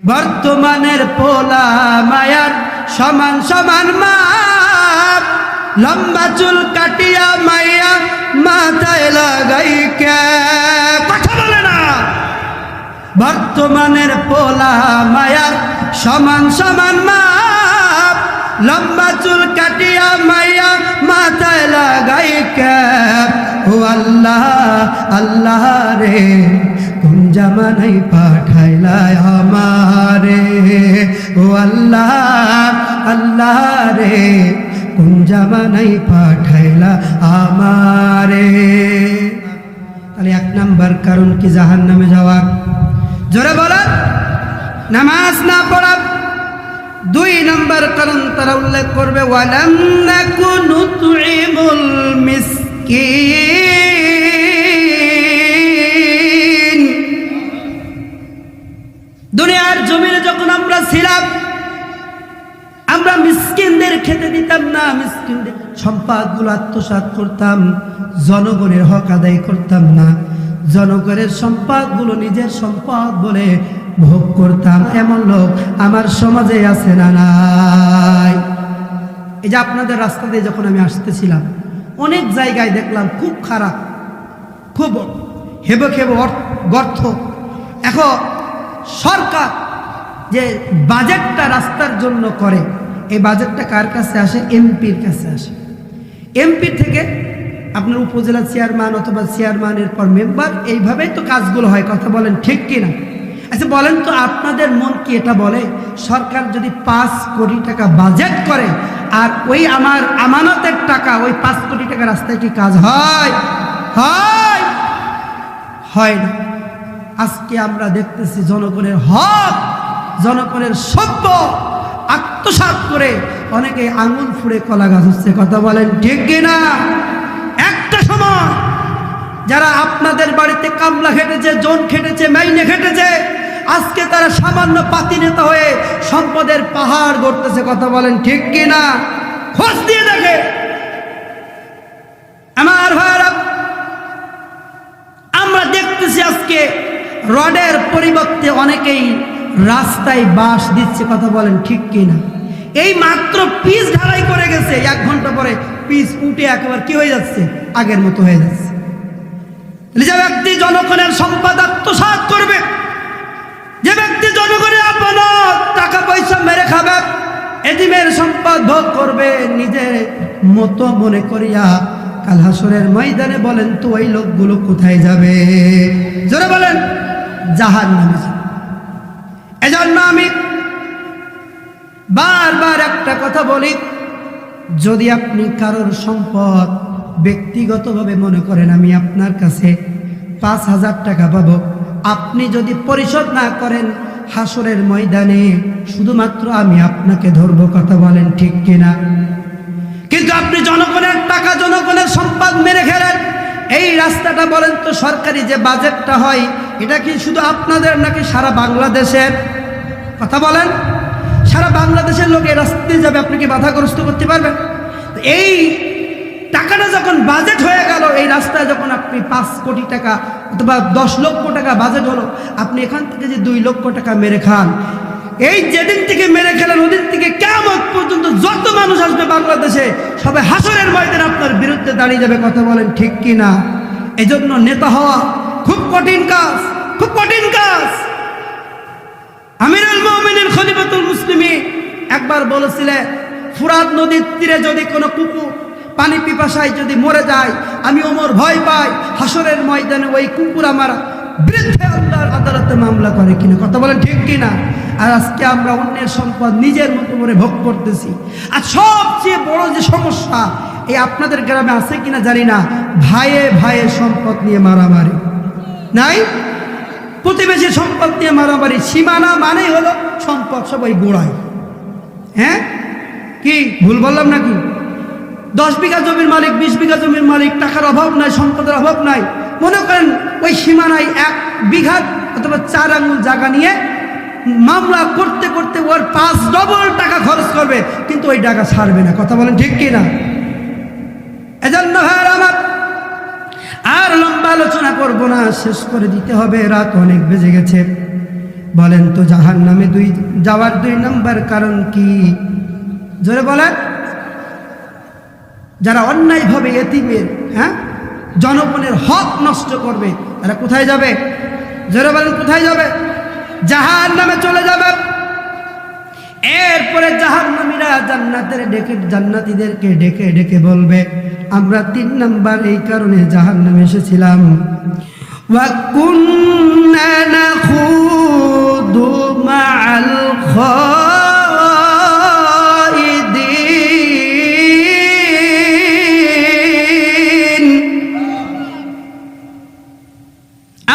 বর্তমানের পোলা মায়ার সমান সমান মাপ, লম্বা চুল কাটিয়া মাইয়া মাথায় লাগাই কে কথা বলে না। বর্তমানের পোলা মায়ার সমান সমান মাপ, লম্বা চুল কাটিয়া মাইয়া মাথায় লাগাই কে। ও আল্লাহ আল্লাহ রে কোন জামানায় পাঠাইলা আমারে, ও আল্লাহ আল্লাহ রে কোন জামানায় পাঠাইলা আমারে। তাহলে এক নাম্বার কারণ কি জাহান্নামে যাওয়ার? জোরে বলেন, নামাজ না পড়া। দুই নাম্বার কারণ তারা উল্লেখ করবে ওয়ালাম নাকুনু নুতঈমুল মিসকিন। দুনিয়ার জমিনে যখন আমরা ছিলাম, আমরা মিসকিনদের খেতে দিতাম না, মিসকিনদের সম্পদগুলো আত্মসাৎ করতাম, জনগণের হক আদায় করতাম না, জনগণের সম্পদগুলো নিজের সম্পদ বলে ভোগ করতাম। এমন লোক আমার সমাজে আছে না নাই? এই যে আপনাদের রাস্তা দিয়ে যখন আমি আসতেছিলাম, অনেক জায়গায় দেখলাম খুব খারাপ, খুব হেবে খেবে গর্ত। এখন সরকার যে বাজেটটা রাস্তার জন্য করে, এই বাজেটটা কার কাছে আসে? এমপির কাছে আসে। এমপি থেকে আপনার উপজেলা চেয়ারম্যান অথবা চেয়ারম্যানের পর মেম্বার, এইভাবেই তো কাজগুলো হয়। কথা বলেন ঠিক কিনা? আচ্ছা বলেন তো, আপনাদের মন কি এটা বলে সরকার যদি 5 কোটি টাকা বাজেট করে আর ওই আমার আমানতের টাকা, ওই 5 কোটি টাকা রাস্তায় কি কাজ হয়? হয়? হয় না। আজকে আমরা দেখতেছি জনগণের হক, জনগণের সভ্য আত্মসাৎ করে অনেকে আঙুল ফুঁড়ে কলা গাছ হচ্ছে। কথা বলেন ঠিক কিনা? একটা সময় যারা আপনাদের বাড়িতে কামলা খেটেছে, জন খেটেছে, মাইনে খেটেছে, আজকে তারা সামান্য পাতি নেতা হয়ে সম্পদের পাহাড় গড়তেছে। কথা বলেন ঠিক কিনা? খোঁজ দিয়ে দেখে আমার ভাইরা, আমরা দেখতেছি আজকে রডের পরিবর্তে অনেকেই রাস্তায় বাঁশ দিচ্ছে। কথা বলেন ঠিক কিনা? এই মাত্র পিচ ঢালাই করে গেছে, 1 ঘন্টা পরে পিচ উঠে একেবারে কি হয়ে যাচ্ছে? আগের মতো হয়ে যাচ্ছে। যে ব্যক্তি জনগণের সম্পদ আত্মসাৎ করবে, যে ব্যক্তি জনগণের আমানত টাকা পয়সা মেরে খাবে, এতিমের সম্পদ ভোগ করবে নিজের মতো মনে করিয়া, কাল হাসরের ময়দানে বলেন তো ওই লোকগুলো কোথায় যাবে? জোরে বলেন, জাহান্নামে যাবে। এজন্য আমি বারবার একটা কথা বলি, যদি আপনি কারোর সম্পদ ব্যক্তিগতভাবে মনে করেন আমি আপনার কাছে 5,000 টাকা পাবো, আপনি যদি পরিশোধ না করেন, হাসরের ময়দানে শুধুমাত্র আমি আপনাকে ধরবো। কথা বলেন ঠিক কিনা? কিন্তু আপনি জনগণের টাকা, জনগণের সম্পদ মেরে খেলেন। এই রাস্তাটা বলেন তো, সরকারি যে বাজেটটা হয়, এটা কি শুধু আপনাদের নাকি সারা বাংলাদেশের? কথা বলেন, সারা বাংলাদেশের লোক এই রাস্তা দিয়ে যাবে, আপনি কি বাধাগ্রস্ত করতে পারবেন? এই টাকাটা যখন বাজেট হয়ে গেল, এই রাস্তায় যখন আপনি 5 কোটি টাকা অথবা 10 লক্ষ টাকা বাজেট হলো, আপনি এখান থেকে যে 2 লক্ষ টাকা মেরে খান, এই যেদিন থেকে মেরে খেলেন ওদিন থেকে কিয়ামত পর্যন্ত যত মানুষ আসবে বাংলাদেশে, সবাই হাসরের ময়দানে আপনার বিরুদ্ধে দাঁড়িয়ে যাবে। কথা বলেন ঠিক কিনা? এজন্য নেতা হওয়া খুব কঠিন কাজ, খুব কঠিন কাজ। আমিরুল মুমিনিন খলিফাতুল মুসলিমিন একবার বলেছিলেন, ফুরাত নদীর তীরে যদি কোনো কুকুর পানি পিপাসায় যদি মরে যায়, আমি ওমর ভয় পাই হাসরের ময়দানে ওই কুকুর আমার বিরুদ্ধে আল্লাহর আদালতে মামলা করে কিনা। কথা বলেন ঠিক কিনা? আর আজকে আমরা অন্যের সম্পদ নিজের মতো করে ভোগ করতেছি। আর সবচেয়ে বড় যে সমস্যা, এই আপনাদের গ্রামে আছে কিনা জানি না, ভাইয়ে ভাইয়ে সম্পদ নিয়ে মারামারি নাই? প্রতিবেশীর সম্পদ নিয়ে মারামারি। সীমানা মানেই হলো সম্পদ সবাই গোড়ায়। হ্যাঁ, কি ভুল বললাম নাকি? 10 বিঘা জমির মালিক, 20 বিঘা জমির মালিক, টাকার অভাব নাই, সম্পদের অভাব নাই। মনে করেন ওই সীমানায় 1 বিঘা অথবা 4 আঙুল জায়গা নিয়ে মামলা করতে করতে ওর 5 ডবল টাকা খরচ করবে, কিন্তু ওই টাকা ছাড়বে না। কথা বলেন ঠিক কিনা? এজন্য ভাইরা আমার, আর লম্বা আলোচনা করব না, শেষ করে দিতে হবে, রাত অনেক বেজে গেছে। বলেন তো জাহান্নামে যাওয়ার 2 নাম্বার কারণ কি? জোরে বলেন। যারা অন্যায়ভাবে এতিমের জনগণের হক নষ্ট করবে তারা কোথায় যাবে? জোরে বলেন, কোথায় যাবে? জাহান্নামে চলে যাবে। এরপরে জাহান্নামীরা জান্নাতীদেরকে ডেকে ডেকে বলবে, আমরা 3 নাম্বার এই কারণে জাহান্নামে এসেছিলাম, ওয়া কুন্না নাখুদু মাআল খাইদিন।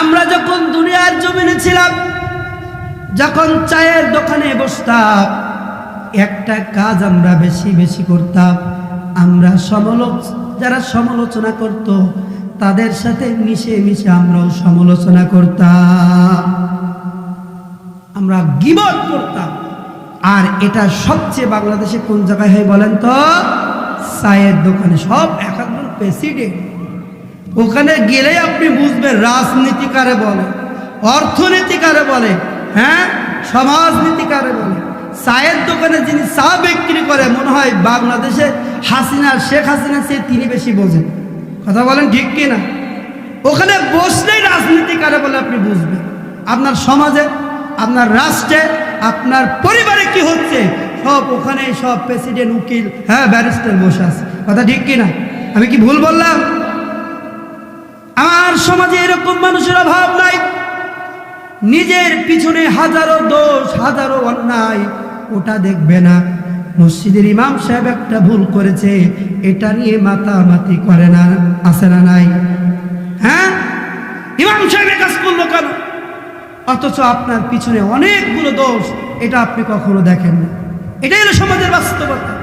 আমরা যখন দুনিয়ার জমিনে ছিলাম, যখন চায়ের দোকানে বসতাম, একটা কাজ আমরা বেশি বেশি করতাম, আমরা যারা সমালোচনা করত তাদের সাথে মিশে মিশে আমরাও সমালোচনা করতাম, আমরা গীবত করতাম। আর এটা সবচেয়ে বাংলাদেশে কোন জায়গায় হয় বলেন তো? চায়ের দোকানে। সব একজন প্রেসিডেন্ট, ওখানে গেলে আপনি বুঝবেন রাজনীতি কারে বলে, অর্থনীতি কারে বলে, সমাজনীতি কারে বলে। চায়ের দোকানে যিনি চা বিক্রি করে, মনে হয় বাংলাদেশে শেখ হাসিনা সে তিনি বেশি বোঝেন। কথা বলেন ঠিক কিনা? ওখানে বসলেই রাজনীতি কারে বলে আপনি বুঝবেন। আপনার সমাজে, আপনার রাষ্ট্রে, আপনার পরিবারে কি হচ্ছে, সব ওখানে সব প্রেসিডেন্ট, উকিল, ব্যারিস্টার বসে আছে। কথা ঠিক কিনা? আমি কি ভুল বললাম? আমার সমাজে এরকম মানুষের অভাব নাই। নিজের পিছনে হাজারো দোষ, হাজারো অন্যায়, ওটা দেখবে না। মসজিদের ইমাম সাহেব একটা ভুল করেছে, এটা নিয়ে মাতামাতি করে না, আছে না নাই? ইমাম সাহেব কাজ করলো কেন? অথচ আপনার পিছনে অনেকগুলো দোষ, এটা আপনি কখনো দেখেন না। এটাই হলো সমাজের বাস্তবতা।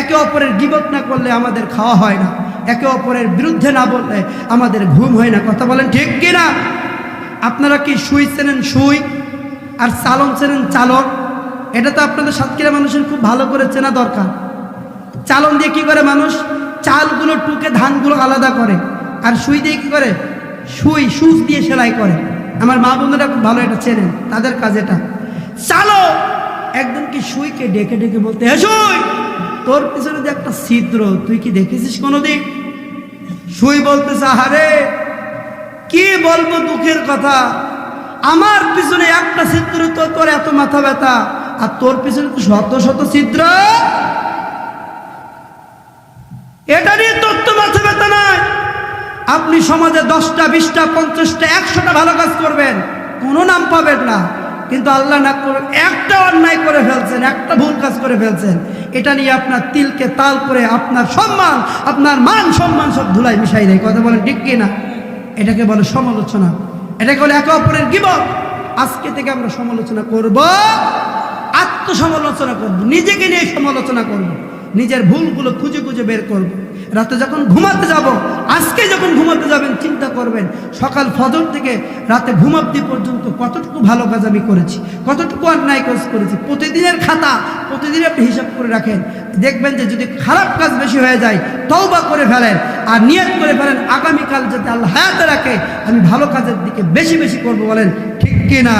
একে অপরের গীবত না করলে আমাদের খাওয়া হয় না, একে অপরের বিরুদ্ধে না বললে আমাদের ঘুম হয় না। কথা বলেন ঠিক কিনা? আপনারা কি সুই চেনেন? সুই আর চালন চেনেন? চালন। এটা তো আপনাদের সাতক্ষীরা মানুষের খুব ভালো করে চেনা দরকার। চালন দিয়ে কি করে মানুষ? চালগুলো টুকে ধানগুলো আলাদা করে। আর সুই দিয়ে কি করে? সুচ দিয়ে সেলাই করে। আমার মা বোনেরা খুব ভালো এটা চেনেন, তাদের কাজ এটা। চালো একদম কি সুইকে ডেকে ডেকে বলতে, হে সুই, তোর পিছনে যে একটা ছিদ্র, তুই কি দেখেছিস কোনোদিন? সুই বলতেছে, আহারে কি বলবো দুঃখের কথা, আমার পিছনে একটা ছিদ্র তো তোর এত মাথা ব্যথা, আর তোর পিছনে তো শত শত ছিদ্র। এটা নিয়ে তোর তো মাথা ব্যথা নয়। আপনি সমাজে 10টা 20টা 50টা 100টা ভালো কাজ করবেন, কোনো নাম পাবেন না, কিন্তু আল্লাহ না করে একটা অন্যায় করে ফেলছেন, একটা ভুল কাজ করে ফেলছেন, এটা নিয়ে আপনার তিলকে তাল করে আপনার সম্মান, আপনার মান সম্মান সব ধুলাই মিশাই দেয়। কথা বলেন ঠিক কিনা? এটাকে বলে সমালোচনা, এটাকে বলে একে অপরের গীবত। আজকে থেকে আমরা সমালোচনা করব, আত্মসমালোচনা করব, নিজেকে নিয়ে সমালোচনা করব, নিজের ভুলগুলো খুঁজে খুঁজে বের করব। রাতে যখন ঘুমাতে যাব, আজকে যখন ঘুমাতে যাবেন চিন্তা করবেন সকাল ফজর থেকে রাতে ঘুমাতে পর্যন্ত কতটুকু ভালো কাজ আমি করেছি, কতটুকু অন্যায় কাজ করেছি। প্রতিদিনের খাতা প্রতিদিন আপনি হিসাব করে রাখেন, দেখবেন যে যদি খারাপ কাজ বেশি হয়ে যায় তওবা করে ফেলেন, আর নিয়ত করে ফেলেন আগামীকাল যাতে আল্লাহ হায়াতে রাখে আমি ভালো কাজের দিকে বেশি বেশি করব। বলেন ঠিক কিনা?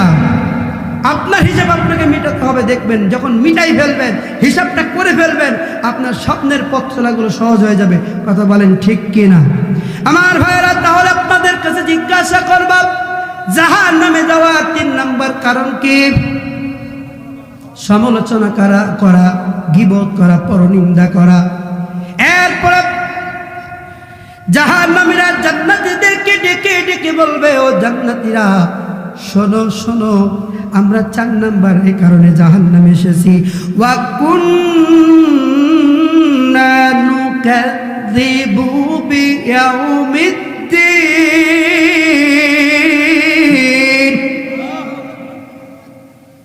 আপনার হিসাব আপনাকে মিটাতে হবে। দেখবেন যখন মিটাই ফেলবেন, হিসাবটা করে ফেলবেন, আপনার স্বপ্নের পথ চলাগুলো সহজ হয়ে যাবে। কথা বলেন ঠিক কিনা? আমার ভাইয়েরা, তাহলে আপনাদের কাছে জিজ্ঞাসা করব, জাহান্নামে যাওয়ার 3 নাম্বার কারণ কি? সমালোচনা করা, গীবত করা, পরনিন্দা করা। এরপরে জাহান্নামীরা জান্নাতীদেরকে ডেকে ডেকে বলবে, ও জান্নাতীরা শোনো শোনো, আমরা 4 নাম্বার এই কারণে জাহান্নামে এসেছি। ওয়া কুন্না নুকাযযিবু বিয়াউমিদ্দিন।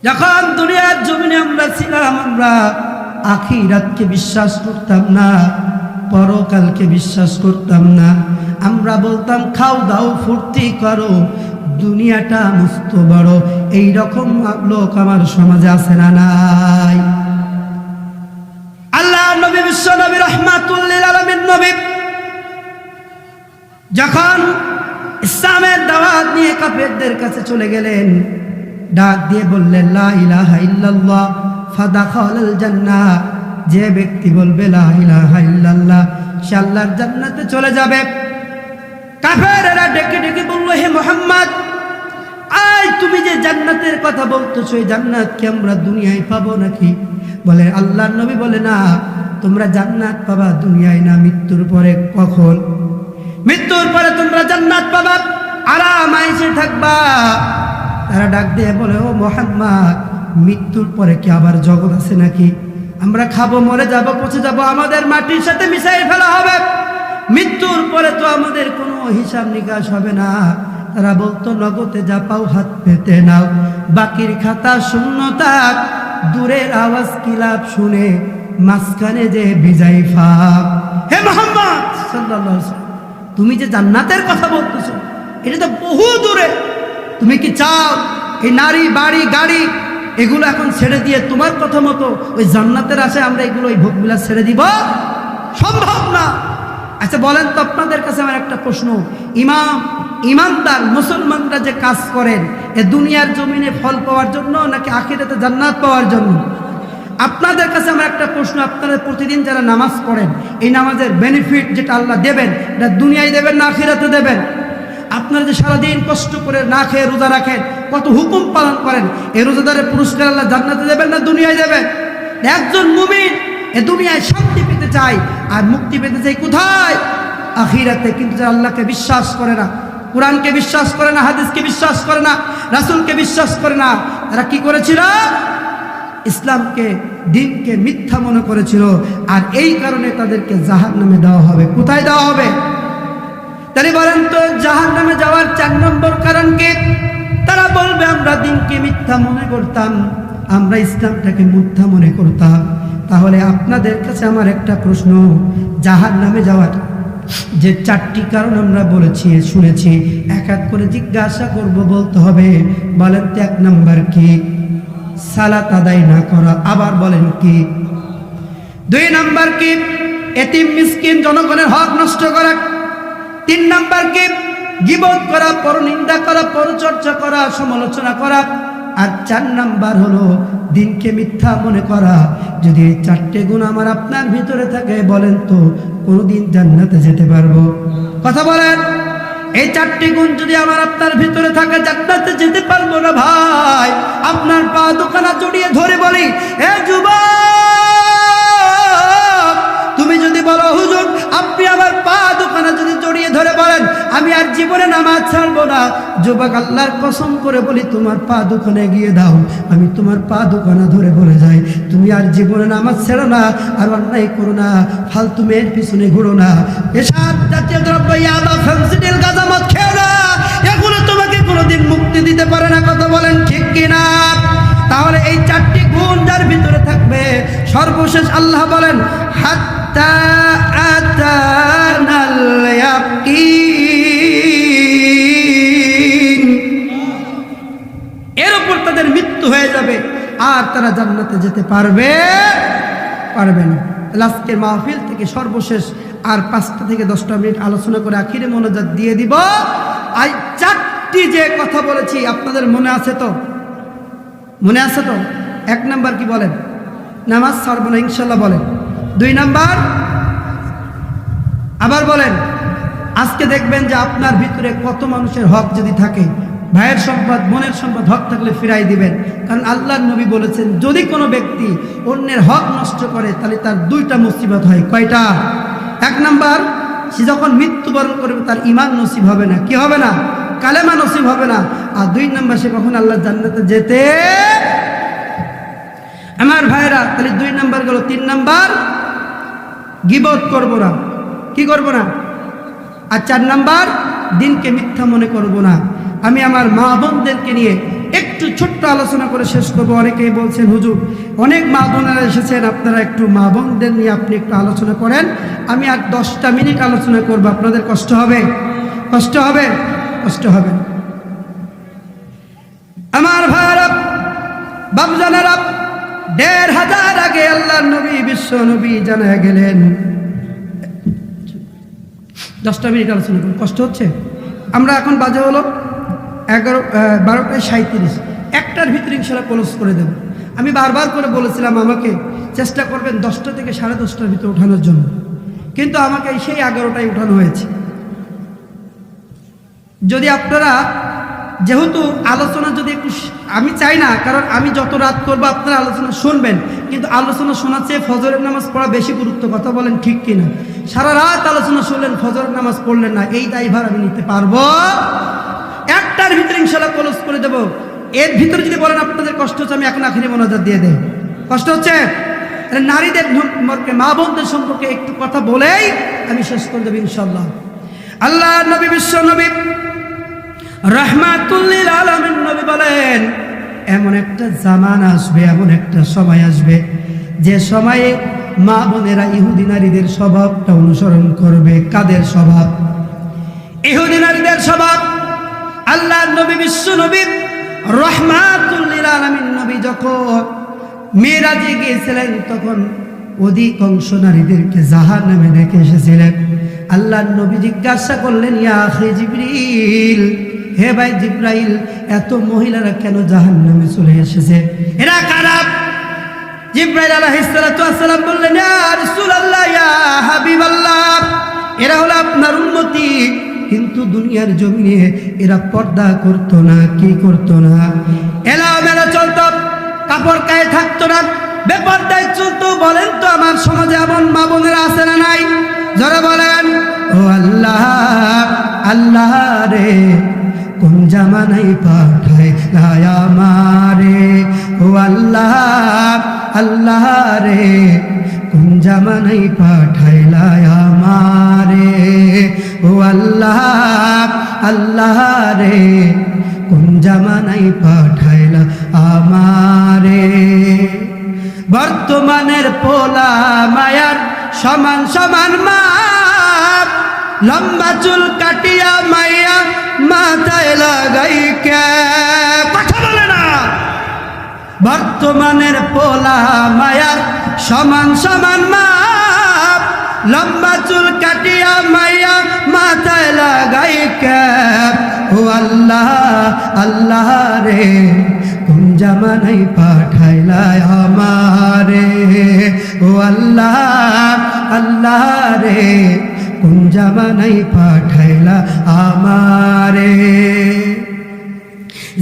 যখন দুনিয়ার জমিনে আমরা ছিলাম, আমরা আখিরাতকে বিশ্বাস করতাম না, পরকালকে বিশ্বাস করতাম না। আমরা বলতাম খাও দাও ফুর্তি করো, দুনিয়াটা মস্ত বড়। এই রকম লোক আমার সমাজে আছে না নাই? আল্লাহ নবী, বিশ্ব নবী, রাহমাতুল লিল আলামিন নবী যখন ইসলামের দাওয়াত নিয়ে কাফেরদের কাছে চলে গেলেন, ডাক দিয়ে বললেন, লা ইলাহা ইল্লাল্লাহ ফাদাখালাল জান্নাহ। যে ব্যক্তি বলবে লা ইলাহা ইল্লাল্লাহ, সে আল্লাহর জান্নাতে চলে যাবে। কাফেরেরা ডেকে ডেকে বলল, হে মুহাম্মদ, আয় তুমি যে জান্নাতের কথা বলতেছো, এই জান্নাত কি আমরা দুনিয়ায় পাবো নাকি? বলে আল্লাহর নবী বলে, না, তোমরা জান্নাত পাবা দুনিয়ায় না, মৃত্যুর পরে। কখন? মৃত্যুর পরে তোমরা জান্নাত পাবা, আরাম আয়েশে থাকবা। তারা ডাক দিয়ে বলে, ও মুহাম্মদ, মৃত্যুর পরে কি আবার জগৎ আছে নাকি? আমরা খাবো, মরে যাব, পচে যাব, আমাদের মাটির সাথে মিশিয়ে ফেলা হবে, মৃত্যুর পরে তো আমাদের কোনো হিসাব নিকাশ হবে না। তারা বলতো, নগদে যা পাও হাত পেতে নাও, বাকির খাতা শূন্যতা। দূরের আওয়াজ কিলাপ শুনে মাঝখানে যে বিজয় ফাঁক। হে মুহাম্মদ সাল্লাল্লাহু আলাইহি ওয়াসাল্লাম, তুমি যে জান্নাতের কথা বলতেছো, এটা তো বহু দূরে। তুমি কি চাও এই নারী, বাড়ি, গাড়ি এগুলো এখন ছেড়ে দিয়ে তোমার কথা মতো ওই জান্নাতের আশায় আমরা এগুলো ওই ভোগবিলাস ছেড়ে দিব? সম্ভব না। আচ্ছা বলেন তো, আপনাদের কাছে আমার একটা প্রশ্ন, ইমানদার মুসলমানরা যে কাজ করেন, এ দুনিয়ার জমিনে ফল পাওয়ার জন্য নাকি আখিরাতে জান্নাত পাওয়ার জন্য? আপনাদের কাছে আমার একটা প্রশ্ন, আপনারা প্রতিদিন যারা নামাজ পড়েন, এই নামাজের বেনিফিট যেটা আল্লাহ দেবেন, এটা দুনিয়ায় দেবেন না আখিরাতে দেবেন? আপনারা যে সারাদিন কষ্ট করে না খেয়ে রোজা রাখেন, কত হুকুম পালন করেন, এই রোজাদারের পুরস্কার আল্লাহ জান্নাতে দেবেন না দুনিয়ায় দেবেন? একজন মুমিন এ দুনিয়ায় শান্তি পেতে চায় আর মুক্তি পেতে চায় কোথায়? আখিরাতে। কিন্তু যারা আল্লাহকে বিশ্বাস করে না, কোরআনকে বিশ্বাস করে না, হাদিসকে বিশ্বাস করে না, রাসূলকে বিশ্বাস করে না, তারা কি করেছিল? ইসলামকে, দ্বীনকে মিথ্যা মনে করেছিল। আর এই কারণে তাদেরকে জাহান্নামে দেওয়া হবে। কোথায় দেওয়া হবে? তাহলে বলেন তো, জাহান্নামে যাওয়ার 4 নম্বর কারণ কি? তারা বলবে, আমরা দ্বীনকে মিথ্যা মনে করতাম, আমরা ইসলামটাকে মিথ্যা মনে করতাম। তাহলে আপনাদের কাছে আমার একটা প্রশ্ন, জাহান্নামে যাওয়ার যে 4টি কারণ আমরা বলেছি, শুনেছি, এক এক করে জিজ্ঞাসা করব, বলতে হবে। বলেন তো 1 নাম্বার কি? সালাত আদায় না করা। আবার বলেন কি? 2 নাম্বার কি? এতিম মিসকিন জনগণের হক নষ্ট করা। 3 নাম্বার কি? গীবত করা, পরনিন্দা করা, পরচর্চা করা, সমালোচনা করা। আর 4 নাম্বার হলো দ্বীনকে মিথ্যা মনে করা। যদি এই 4টে গুণ আমার আপনার ভিতরে থাকে, বলেন তো কোনদিন জান্নাতে যেতে পারবো? কথা বলেন। এই 4টি গুণ যদি আমার আপনার ভিতরে থাকে, জান্নাতে যেতে পারবো না ভাই। আপনার পা দুখানা জড়িয়ে ধরে বলি, এ যুবক, তুমি যদি বলো হুজুর আপনি আমার পা দুখানা যদি জড়িয়ে ধরে বলেন আমি আর জীবনে নামাজ ছাড়বো না, যুবক আল্লাহর কসম করে বলি, তোমার পা দুখানা এগিয়ে দাও, আমি তোমার পা দুখানা ধরে বলে যাই, তুমি আর জীবনে নামাজ ছেড়ো না, আর অন্যায় করো না, ফালতু মেয়ের পিছনে ঘুরো না, এসব জাতীয় দ্রব্য, ইয়াবা, ফেন্সিডিল, গাঁজা, মদ খেও না। এগুলো তোমাকে কোনোদিন মুক্তি দিতে পারে না। কথা বলেন ঠিক কিনা? তাহলে এই 4টি গুণ যার ভিতরে থাকবে, সর্বশেষ আল্লাহ বলেন, হাত্তা আতানাল ইয়াকিন, এর উপর তাদের মৃত্যু হয়ে যাবে আর তারা জান্নাতে যেতে পারবে না। আজকের মাহফিল থেকে সর্বশেষ আর 5টা থেকে 10টা মিনিট আলোচনা করে আখিরে মোনাজাত দিয়ে দিব। আর 4টি যে কথা বলেছি আপনাদের মনে আছে তো? মনে আছে তো? 1 নাম্বার কি বলেন? নামাজ ছাড়বো না ইনশাল্লাহ বলেন। 2 নাম্বার আবার বলেন। আজকে দেখবেন যে আপনার ভিতরে কত মানুষের হক যদি থাকে, ভাইয়ের সম্পদ, বোনের সম্পদ, হক থাকলে ফিরাই দিবেন। কারণ আল্লাহর নবী বলেছেন, যদি কোনো ব্যক্তি অন্যের হক নষ্ট করে তাহলে তার 2টা মুসিবত হয়। কয়টা? 1 নাম্বার, সে যখন মৃত্যুবরণ করবে তার ঈমান নসিব হবে না। কি হবে না? কালেমা নসিব হবে না। আর 2 নাম্বার, সে কখন আল্লাহর জান্নাতে যেতে। আমার ভাইরা, তাহলে 2 নাম্বার গেল। 3 নাম্বার, গীবত করব না। কি করব না? আর 4 নাম্বার, দ্বীনকে মিথ্যা মনে করব না। আমি আমার মা বোনদেরকে নিয়ে একটু ছোট্ট আলোচনা করে শেষ করবো। অনেকেই বলছেন হুজুর অনেক মা বোনেরা এসেছেন, আপনারা একটু মা বোনদের নিয়ে আপনি একটু আলোচনা করেন। আমি আর 10টা মিনিট আলোচনা করব। আপনাদের কষ্ট হবে? কষ্ট হবে? কষ্ট হবে। আমার ভাইরা, বাপজানেরা, 1500 আগে আল্লাহর নবী, বিশ্ব নবী জানা গেলেন। 10টা মিনিট আলোচনা করুন। কষ্ট হচ্ছে? আমরা এখন বাজে হলো 12টা 37। একটার ভিতরে ইনশাআল্লাহ ক্লোজ করে দেব। আমি বারবার করে বলেছিলাম আমাকে চেষ্টা করবেন 10টা থেকে 10:30টার ভিতরে ওঠানোর জন্য, কিন্তু আমাকে সেই 11টায় উঠানো হয়েছে। যদি আপনারা যেহেতু আলোচনা যদি একটু, আমি চাই না, কারণ আমি যত রাত করবো আপনারা আলোচনা শুনবেন, কিন্তু আলোচনা শোনার চেয়ে ফজরের নামাজ পড়া বেশি গুরুত্ব। কথা বলেন ঠিক কিনা? সারা রাত আলোচনা শুনলেন, ফজরের নামাজ পড়লেন না, এই দায়ভার আমি নিতে পারবো? একটার ভিতরে ইনশাআল্লাহ ক্লোজ করে দেবো। এর ভিতরে যদি বলেন আপনাদের কষ্ট হচ্ছে, আমি এখন আখিরি মোনাজাত দিয়ে দেই। কষ্ট হচ্ছে? নারীদের সম্পর্কে, মা বোনদের সম্পর্কে একটু কথা বলেই আমি শেষ করে দেবো ইনশাআল্লাহ। আল্লাহ নবী, বিশ্ব নবী রাহমাতুল লিল আলামিন নবী বলেন, এমন একটা জামানা আসবে, এমন একটা সময় আসবে, যে সময়ে মা বোনেরা ইহুদি নারীদের স্বভাবটা অনুসরণ করবে। কাদের স্বভাব? ইহুদি নারীদের স্বভাব। আল্লাহ নবী, বিশ্ব নবী রাহমাতুল লিল আলামিন নবী যখন মিরাজে গিয়েছিলেন, তখন অধিকাংশ নারীদেরকে জাহান্নামে দেখে এসেছিলেন। আল্লাহ নবী জিজ্ঞাসা করলেন, ইয়া আখি জিবরিল, হে ভাই জিব্রাইল, এত মহিলারা কেন জাহান্নামে চলে এসেছে? এরা কারা? জিব্রাইল আলাইহিস সালাতু ওয়াস সালাম বললেন, ইয়া রাসূলুল্লাহ, ইয়া হাবিবাল্লাহ, এরা হলো আপনার উম্মতি, কিন্তু দুনিয়ার জমিনে এরা পর্দা করতো না। কি করতো না? এলোমেলো চলতো, কাপড় গায়ে থাকতো না, বেপরদায় চলতো। বলেন তো আমার সমাজে এমন মা বোনেরা আছে না নাই? যারা বলেন, ও আল্লাহ, আল্লাহ রে, কোন জামানাই পাঠায় লায়া মারে। ও আল্লাহ, আল্লাহ রে, কোন জামানাই পাঠায় লায়া মারে। ও আল্লাহ, আল্লাহ রে, কোন জামানাই পাঠাইলা আমারে। বর্তমানের পোলা মায়ার সমান সমান মাপ, লম্বা চুল কাটিয়া মাইয়া মাথায় লাগাই কে? কথা বলে না। বর্তমানের পোলা মায়ার সমান সমান মাপ, লম্বা চুল কাটিয়া মাইয়া মাথায় লাগাই কে? ও আল্লাহ, আল্লাহ রে, কোন জামানাই পাঠাইলা আমারে। ও আল্লাহ, আল্লাহ রে, কোন জামানাই পাঠাইলা আমারে।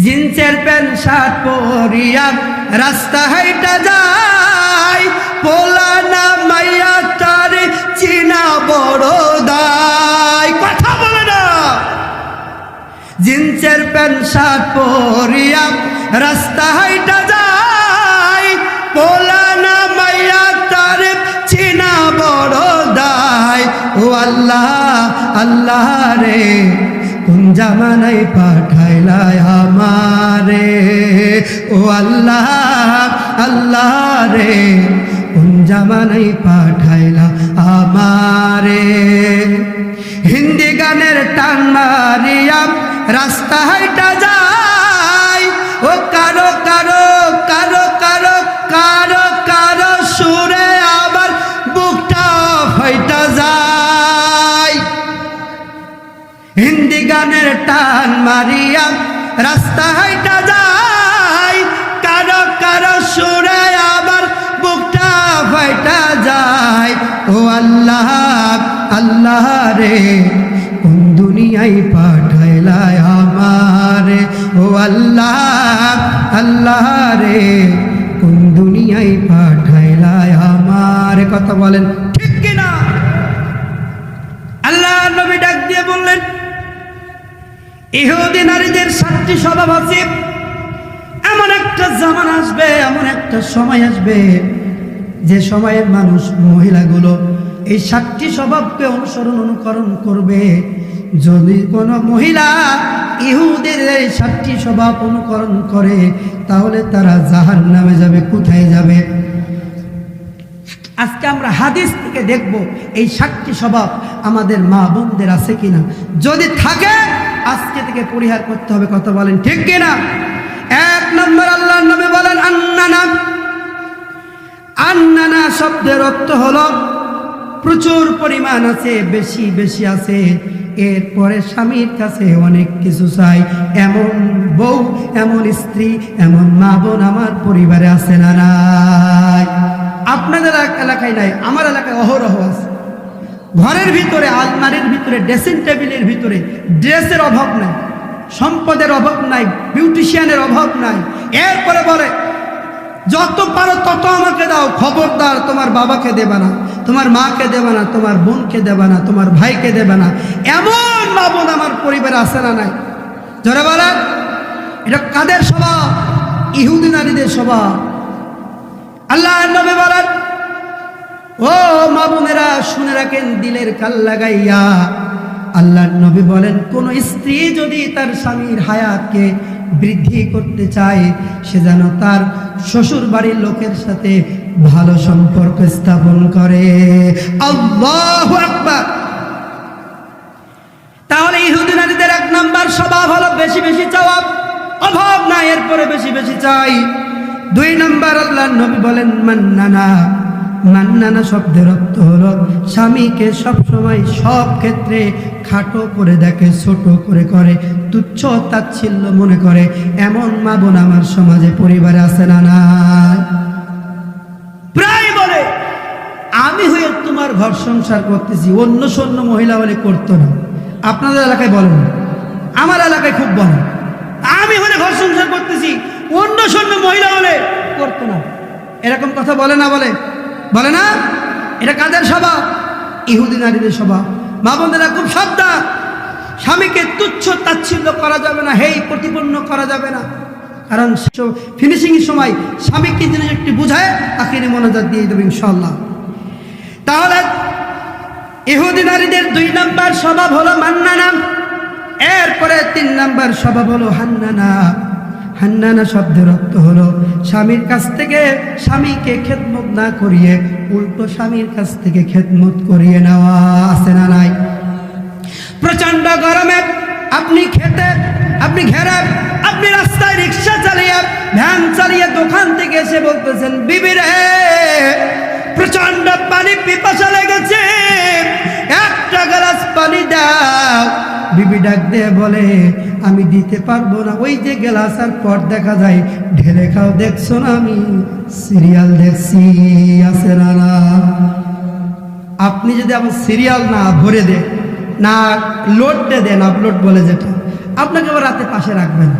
জিন্সের প্যান্ট শার্ট পরিয়া রাস্তা হাইটা যায়, পোলা না মাইয়া তারে চিনা বড় দায়। কথা বলে না। জিন্সের প্যান্ট শার্ট পরিয়া রাস্তা হাইটা যায়, পোলা না মাইয়া তারে চিনা বড় দায়। ও আল্লাহ, আল্লাহ রে, কোন জামানাই পাঠাইলা আমারে। ও আল্লাহ, আল্লাহ রে, কোন জামানাই পাঠাইলা আমারে। হিন্দি গানের টান মারিয়া রাস্তা হাইটা যায়, ও কারো কারো কারো কারো কারো কারো সুরে আবার বুকটা ফাইটা যায়। হিন্দি গানের টান মারিয়া রাস্তা হাইটা যায়, কারো কারো সুরে আবার বুকটা ফাইটা যায়। ও আল্লাহ, আল্লাহ রে, কোন দুনিয়ায় পাঠাইলা আমারে। ও আল্লাহ, আল্লাহ রে, কোন দুনিয়ায় পাঠাইলা আমারে। কথা বলেন ঠিক কিনা? আল্লাহ নবী ডাক দিয়ে বললেন, ইহুদি নারীদের 7টি স্বভাব আছে। এমন একটা জামানা আসবে, এমন একটা সময় আসবে, যে সময়ের মানুষ, মহিলাগুলো এই 7টি স্বভাবকে অনুকরণ করবে। যদি কোনো মহিলা ইহুদের এই 7টি স্বভাব অনুকরণ করে, তাহলে তারা জাহান্নামে যাবে। কোথায় যাবে? আজকে আমরা হাদিস থেকে দেখব এই 7টি স্বভাব আমাদের মা বোনদের আছে কিনা। যদি থাকে, আজকে থেকে পরিহার করতে হবে। কথা বলেন ঠিক কিনা? 1 নম্বর, আল্লাহ নবী বলেন, আন্নানা। আন্নানা শব্দের অর্থ হলো প্রচুর পরিমাণ আছে, বেশি বেশি আছে, এরপরে স্বামীর কাছে অনেক কিছু চাই, এমন বউ, এমন স্ত্রী, এমন মা বোন আমার পরিবারে আছে না নাই? আপনাদের এলাকায় নাই, আমার এলাকায় অহরহ আছে। ঘরের ভিতরে, আলমারির ভিতরে, ড্রেসিং টেবিলের ভিতরে ড্রেসের অভাব নাই, সম্পদের অভাব নাই, বিউটিশিয়ানের অভাব নাই। এরপরে বলে যত পারো তত আমাকে দাও, খবরদার তোমার বাবাকে দেবে না, তোমার মাকে দেবে না, তোমার বোনকে দেবে না, তোমার ভাইকে দেবে না। এমন মা বোন আমার পরিবারে আসে না নাই? জোরে বলেন, এটা কাদের স্বভাব? ইহুদি নারীদের স্বভাব। আল্লাহর নবী বলেন, ও মা বোনেরা শুনে রাখেন, দিলের কাল লাগাইয়া আল্লাহর নবী বলেন, কোন স্ত্রী যদি তার স্বামীর হায়াতকে বৃদ্ধি করতে চায়, সে যেন তার শ্বশুর বাড়ির লোকের সাথে ভালো সম্পর্ক স্থাপন করে। আল্লাহু আকবার। তাহলে ইহুদি নারীদের 1 নাম্বার স্বভাব হলো বেশি বেশি চাওয়া, অভাব নাই, এরপরে বেশি বেশি চাই। 2 নাম্বার আল্লাহর নবী বলেন মান্নানা। মান্নানা শব্দের অর্থ হলো স্বামীকে সবসময় সব ক্ষেত্রে খাটো করে দেখে, ছোট করে, তুচ্ছ তাচ্ছিল্য মনে করে। এমন মা বোন আমার সমাজে পরিবারে আছে না নাই? প্রায় বলে আমি হয়ে তোমার ঘর সংসার করতেছি, অন্য সন্য মহিলা হলে করতো না। আপনাদের এলাকায় বলেন, আমার এলাকায় খুব বলে আমি হলে ঘর সংসার করতেছি, অন্য সন্য মহিলা হলে করতো না। এরকম কথা বলে না? বলে না? এটা কাদের স্বভাব? ইহুদি নারীদের স্বভাব। মা বোনেরা খুব সাবধান, স্বামীকে তুচ্ছ তাচ্ছিল্য করা যাবে না, হেই প্রতিপন্ন করা যাবে না। কারণ ফিনিশিং এর সময় স্বামীকে জিনিস একটু বুঝায় আখিরে মনোযোগ দিয়ে দেবে ইনশাআল্লাহ। তাহলে ইহুদি নারীদের 2 নাম্বার স্বভাব হলো মান্নানা। এরপরে 3 নাম্বার স্বভাব হলো হান্নানা। হান্নানা শব্দের অর্থ হলো স্বামীর কাছ থেকে স্বামীকে খেদমত না করিয়ে উল্টো স্বামীর কাছ থেকে খেদমত করিয়ে নেওয়া। আছে না নাই? প্রচন্ড গরমে আপনি খেতে, আপনি ঘেরে, আপনি রাস্তায় রিক্সা চালিয়ে, ভ্যান চালিয়ে দোকান থেকে এসে বলতেছেন, বিবি রে প্রচন্ড পানি পিপাসা লেগেছে, 1টা গ্লাস পানি দাও। বিবি ডাক দিয়ে বলে, আমি দিতে পারবো না, ওই যে গ্লাস, আর পর দেখা যায় ঢেলে খাও। দেখছো না আমি সিরিয়াল দেখছি, আছে না? আপনি যদি আমার সিরিয়াল না ভরে দেন, না লোডে দেন, আপলোড বলে যেটা, আপনাকে আবার রাতে পাশে রাখবেন,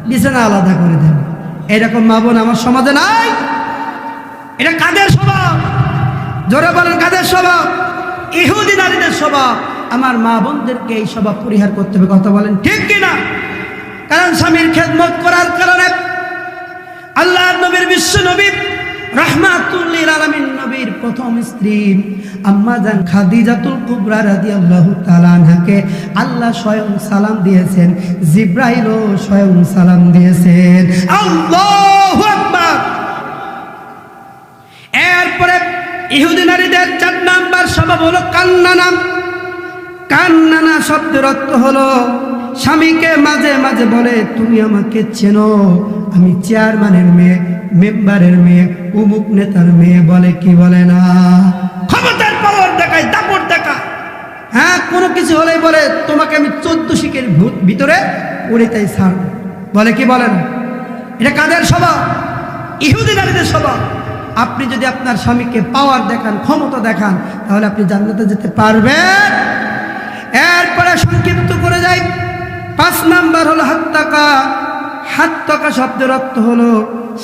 বিছানা আলাদা করে দেন। এরকম মা বোন আমার সমাজে নাই। এটা কাদের স্বভাব? জোরে বলেন, কাদের স্বভাব? ইহুদি নারীদের স্বভাব। আমার মা বোনদেরকে এই স্বভাব পরিহার করতে হবে। কথা বলেন ঠিক কিনা? কারণ স্বামীর খেদমত করার কারণে আল্লাহর নবীর, বিশ্ব নবী রাহমাতুল লিল আলামিন নবীর প্রথম স্ত্রী আম্মা জান খাদিজাতুল কুবরা রাদিয়াল্লাহু তাআলা আনহাকে আল্লাহ স্বয়ং সালাম দিয়েছেন, জিবরাইলও স্বয়ং সালাম দিয়েছেন। আল্লাহু আকবার। এরপরে ইহুদি নারীদের 4 নাম্বার স্বভাব হলো কান্নানা। কান্নানা শব্দের অর্থ হলো স্বামীকে মাঝে মাঝে বলে, তুমি আমাকে চেনো, আমি চেয়ারম্যানের মেয়ে, মেম্বারের মেয়ে, অমুক নেতার মেয়ে। বলে কি বলে না? ক্ষমতার পাওয়ার দেখায়, দাপট দেখায়। হ্যাঁ, কোনো কিছু হলেই বলে তোমাকে আমি 14 শিকের ভিতরে উড়িতেই ছাড়ব। বলে কি বলে না? এটা কাদের স্বভাব? ইহুদি নারীদের স্বভাব। আপনি যদি আপনার স্বামীকে পাওয়ার দেখান, ক্ষমতা দেখান, তাহলে আপনি জান্নাতে যেতে পারবেন। এরপরে সংক্ষিপ্ত করে যাই, 5 নাম্বার হলো হাত্তাকা। হাত্তাকা শব্দের অর্থ হলো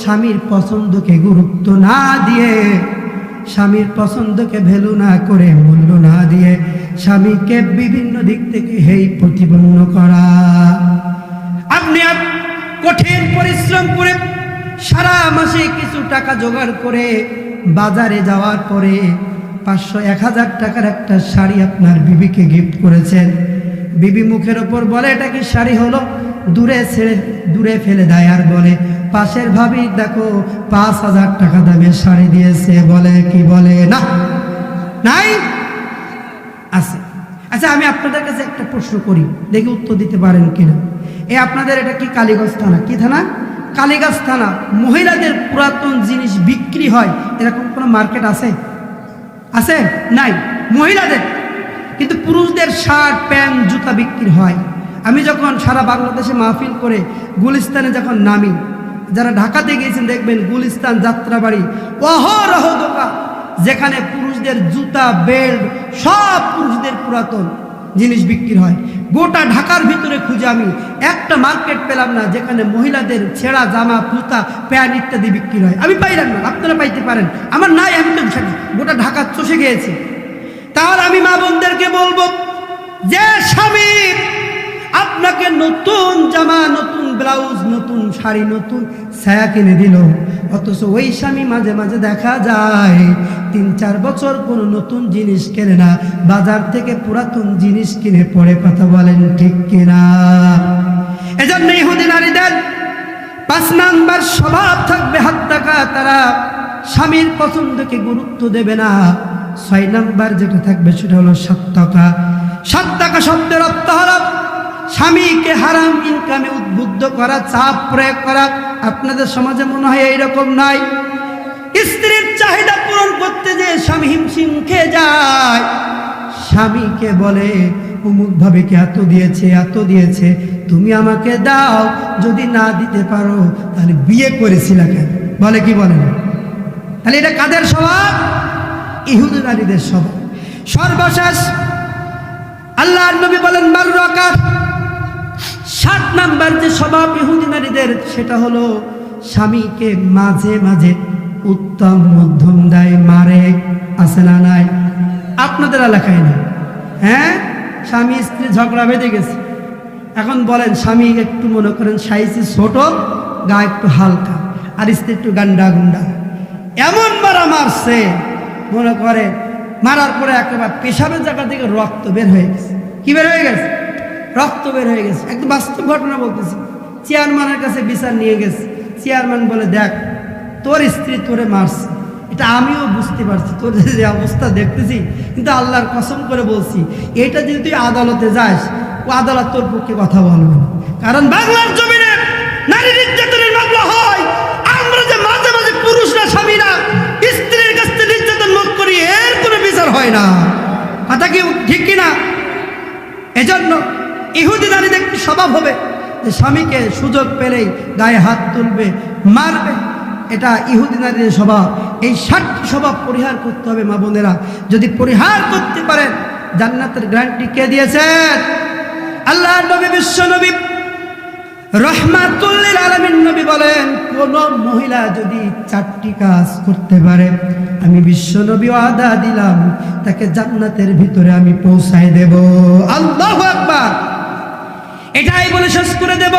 স্বামীর পছন্দকে গুরুত্ব না দিয়ে, স্বামীর পছন্দকে ভ্যালু না করে, মূল্য না দিয়ে স্বামীকে বিভিন্ন দিক থেকে হেই প্রতিপন্ন করা। আপনি কঠিন পরিশ্রম করে সারা মাসে কিছু টাকা জোগাড় করে বাজারে যাওয়ার পরে 500-1000 টাকার একটা শাড়ি আপনার বিবিকে গিফট করেছেন। বিবি মুখের ওপর বলে এটা কি শাড়ি হলো, দূরে ফেলে দেয় আর বলে পাশের ভাবি দেখো 5000 টাকা দামের শাড়ি দিয়েছে। বলে কি বলে না? নাই আছে। আচ্ছা, আমি আপনাদের কাছে একটা প্রশ্ন করি, দেখি উত্তর দিতে পারেন কিনা। আপনাদের এটা কি কালীগঞ্জ থানা? কি থানা? কালীগঞ্জ থানা। মহিলাদের পুরাতন জিনিস বিক্রি হয় এরকম কোনো মার্কেট আছে? আছে? নাই। মহিলাদের, কিন্তু পুরুষদের শার্ট প্যান্ট জুতা বিক্রি হয়। আমি যখন সারা বাংলাদেশে মাহফিল করে গুলিস্তানে যখন নামি, যারা ঢাকাতে গিয়েছেন দেখবেন গুলিস্তান যাত্রাবাড়ি অহরহ দোকান, যেখানে পুরুষদের জুতা বেল্ট সব পুরুষদের পুরাতন জিনিস বিক্রি হয়। গোটা ঢাকার ভিতরে খুঁজে আমি একটা মার্কেট পেলাম না যেখানে মহিলাদের ছেঁড়া জামা পুতা প্যান্ট ইত্যাদি বিক্রি হয়। আমি পাইলাম না, আপনারা পাইতে পারেন, আমার নাই, আমি তো গোটা ঢাকা চষে গিয়েছি। তাহলে আমি মা বোনদেরকে বলবো, যে স্বামী আপনাকে নতুন জামা, নতুন ব্লাউজ, নতুন শাড়ি, নতুন ছায়া কিনে দিল, অথচ ওই স্বামী মাঝে মাঝে দেখা যায় 3-4 বছর কোনো নতুন জিনিস কেনে না, বাজার থেকে পুরাতন জিনিস কিনে পরে। কথা বলেন ঠিক কিনা? এজন্য ইহুদি নারীদের 5 নাম্বার স্বভাব থাকবে হাত টাকা, তারা স্বামীর পছন্দকে গুরুত্ব দেবে না। 6 নাম্বার যেটা থাকবে সেটা হলো সৎ টাকা। সৎ টাকা শব্দের অর্থ হলো স্বামীকে হারাম ইনকামে উদ্বুদ্ধ করা, চাপ প্রয়োগ করা। আপনাদের সমাজে মনে হয় এইরকম নাই? স্ত্রীর চাহিদা পূরণ করতে যে স্বামী হিমশিম খেয়ে যায়, স্বামীকে বলে অমুক ভাবিকে এত দিয়েছে, এত দিয়েছে, তুমি আমাকে দাও, যদি না দিতে পারো তাহলে বিয়ে করেছিলা কেন? বলে কি বলে না? তাহলে এটা কাদের স্বভাব? ইহুদি নারীদের স্বভাব। সর্বশেষ আল্লাহর নবী বলেন মাররাকাত, 7 নাম্বার যে স্বভাব ইহুদি নারীদের, সেটা হলো স্বামীকে মাঝে মাঝে উত্তম মধ্যম দেয়, মারে। আছে না নাই? আপনাদের এলাকায় না? হ্যাঁ, স্বামী স্ত্রী ঝগড়া বেঁধে গেছে, এখন বলেন স্বামী একটু মনে করেন সাইজে ছোট, গা একটু হালকা, আর স্ত্রী একটু গান্ডা গুন্ডা, এমন মারা মারছে মনে করে মারার পরে একেবারে পেশাবের জায়গা থেকে রক্ত বের হয়ে গেছে। কি বের হয়ে গেছে? রক্ত বের হয়ে গেছে। একদম বাস্তব ঘটনা বলতেছি। চেয়ারম্যানের কাছে বিচার নিয়ে গেছে। চেয়ারম্যান বলে, দেখ তোর স্ত্রী তোরে মারছে, এটা আমিও বুঝতে পারছি, তোর যে অবস্থা দেখতেছি, কিন্তু আল্লাহর কসম করে বলছি, এটা যদি তুই আদালতে যাস, ও আদালত তোর পক্ষে কথা বলবে না। কারণ বাংলার জমিনে নারী নির্যাতনের মামলা হয়, আমরা যে মাঝে মাঝে পুরুষরা স্বামীরা স্ত্রীর কাছ থেকে নির্যাতন মুখ করি, এর কোনো বিচার হয় না। কথা কি ঠিক কিনা? এজন্য ইহুদি নারীদের একটি স্বভাব হবে যে স্বামীকে সুযোগ পেলেই গায়ে হাত তুলবে, মারবে। এটা ইহুদি নারীদের স্বভাব। এই 7টি স্বভাব পরিহার করতে হবে মা বোনেরা। যদি পরিহার করতে পারেন, জান্নাতের গ্যারান্টি কে দিয়েছেন? আল্লাহর নবী, বিশ্ব নবী রাহমাতুল লিল আলামিন নবী বলেন, কোন মহিলা যদি 4টি কাজ করতে পারে, আমি বিশ্ব নবী ওয়াদা দিলাম তাকে জান্নাতের ভিতরে আমি পৌঁছায় দেব। আল্লাহু আকবার। এটাই বলে শেষ করে দেব।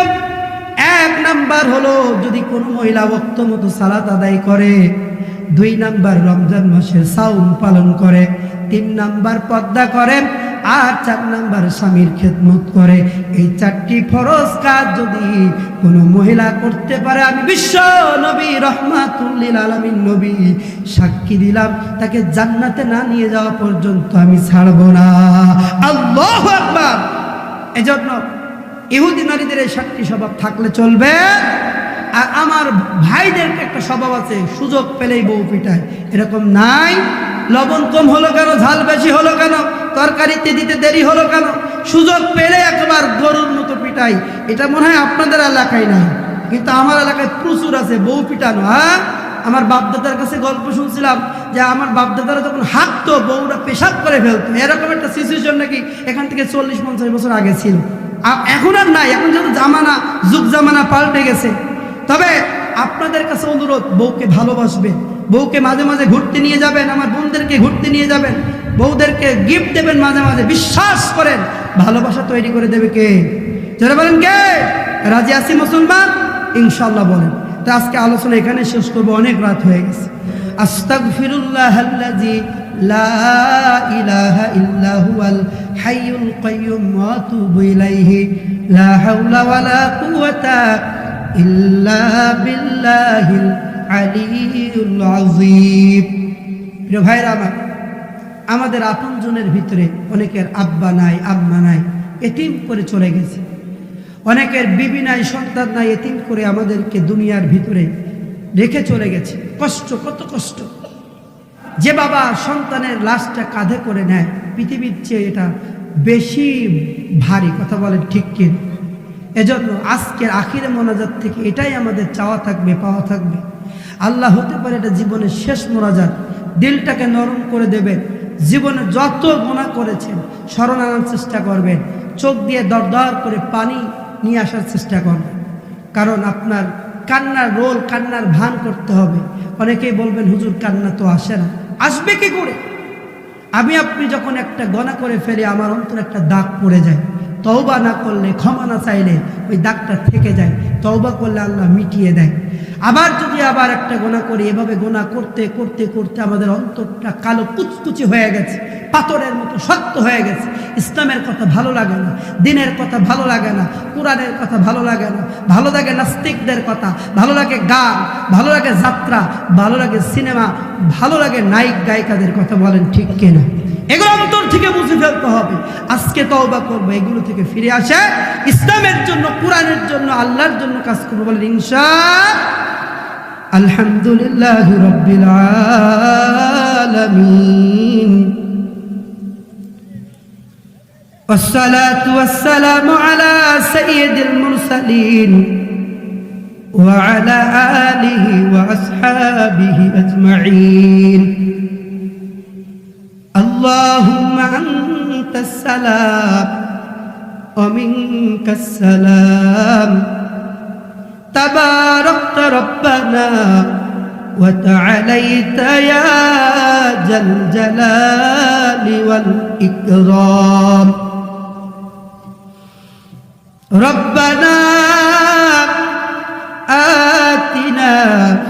1 নাম্বার হলো যদি কোনো মহিলা ওয়াক্ত মতো সালাত আদায় করে, 2 নাম্বার রমজান মাসের সাওম পালন করে, 3 নাম্বার পর্দা করে, আর 4 নাম্বার স্বামীর খেদমত করে। এই 4টি ফরজ কাজ যদি কোনো মহিলা করতে পারে, আমি বিশ্ব নবী রাহমাতুল লিল আলামিন নবী সাক্ষী দিলাম, তাকে জান্নাতে না নিয়ে যাওয়া পর্যন্ত আমি ছাড়ব না। আল্লাহু আকবার। এজন্য ইহুদি নারীদের এই 7টি স্বভাব থাকলে চলবে। আর আমার ভাইদেরকে একটা স্বভাব আছে, সুযোগ পেলেই বউ পিটায়। এরকম নাই? লবণ কম হলো কেন, ঝাল বেশি হলো কেন, তরকারিতে দিতে দেরি হলো কেন, সুযোগ পেলে একবার গরুর মতো পিটাই। এটা মনে হয় আপনাদের এলাকায় নাই, কিন্তু আমার এলাকায় প্রচুর আছে বউ পিটানো। হ্যাঁ, আমার বাপদাদার কাছে গল্প শুনছিলাম যে আমার বাপদাদারা যখন হাঁটতো, বউরা পেশাব করে ফেলতো। এরকম একটা সিচুয়েশন নাকি এখান থেকে 40-50 বছর আগে ছিল। এখন আর নাই, এখন যত জামানা, যুগ জামানা পাল্টে গেছে। তবে আপনাদের কাছে অনুরোধ, বউকে ভালোবাসবে, বউকে মাঝে মাঝে ঘুরতে নিয়ে যাবেন, আমার বোনদেরকে ঘুরতে নিয়ে যাবেন, বউদেরকে গিফট দেবেন মাঝে মাঝে। বিশ্বাস করেন ভালোবাসা তৈরি করে দেবে কে? যারা বলেন কে? রাজি আছি মুসলমান? ইনশাআল্লাহ বলেন। তো আজকে আলোচনা এখানে শেষ করবো, অনেক রাত হয়ে গেছে। আস্তাগফিরুল্লাহাল্লাযী লা ইলাহা ইল্লা হুয়াল হাইয়ুল কাইয়্যুম ওয়া আতুবু ইলাইহি লা হাওলা ওয়ালা কুওয়াতা ইল্লা বিল্লাহিল আলিয়্যুল আযীম। প্রিয় ভাইরা আমার, আমাদের আপনজনের ভিতরে অনেকের আব্বা নাই, আম্মা নাই, এতিম করে চলে গেছে। অনেকের বিবি নাই, সন্তান নাই, এতিম করে আমাদেরকে দুনিয়ার ভিতরে রেখে চলে গেছে। কষ্ট, কত কষ্ট। যে বাবা সন্তানের লাশটা কাঁধে করে নেয়, পৃথিবীর চেয়ে এটা বেশি ভারী, কথা বলেন ঠিক কি? এজন্য আজকের আখিরে মোনাজাত থেকে এটাই আমাদের চাওয়া থাকবে, পাওয়া থাকবে। আল্লাহ হতে পারে এটা জীবনের শেষ মোনাজাত, দিলটাকে নরম করে দেবেন। জীবনে যত গুনাহ করেছেন স্মরণ আনার চেষ্টা করবেন, চোখ দিয়ে দরদর করে পানি নিয়ে আসার চেষ্টা করবেন। কারণ আপনার কান্নার রোল, কান্নার ভান করতে হবে। অনেকেই বলবেন হুজুর কান্না তো আসে না, আসবে কি করে? আমি আপনি যখন একটা গুনাহ করে ফেলি আমার অন্তরে একটা দাগ পড়ে যায়, তওবা না করলে, ক্ষমা না চাইলে ওই দাগটা থেকে যায়, তওবা করলে আল্লাহ মিটিয়ে দেয়। আবার যদি আবার একটা গুনাহ করি, এভাবে গুনাহ করতে করতে করতে আমাদের অন্তরটা কালো কুচকুচি হয়ে গেছে, পাথরের মতো শক্ত হয়ে গেছে। ইসলামের কথা ভালো লাগে না, দিনের কথা ভালো লাগে না, কোরআনের কথা ভালো লাগে না, ভালো লাগে নাস্তিকদের কথা, ভালো লাগে গান, ভালো লাগে যাত্রা, ভালো লাগে সিনেমা, ভালো লাগে নায়ক গায়িকাদের কথা। বলেন ঠিক কিনা? এগুলো অন্তর থেকে মুছে ফেলতে হবে। আজকে তওবা করবো, এগুলো থেকে ফিরে আসে ইসলামের জন্য, কোরআনের জন্য, আল্লাহর জন্য কাজ করবো। বলেন ইনশাআল্লাহ। আলহামদুলিল্লাহি রাব্বিল আলামিন, والصلاة والسلام على سيد المرسلين وعلى آله وأصحابه أجمعين. اللهم أنت السلام ومنك السلام، تباركت ربنا وتعاليت يا ذا الجلال والإكرام. ربنا آتنا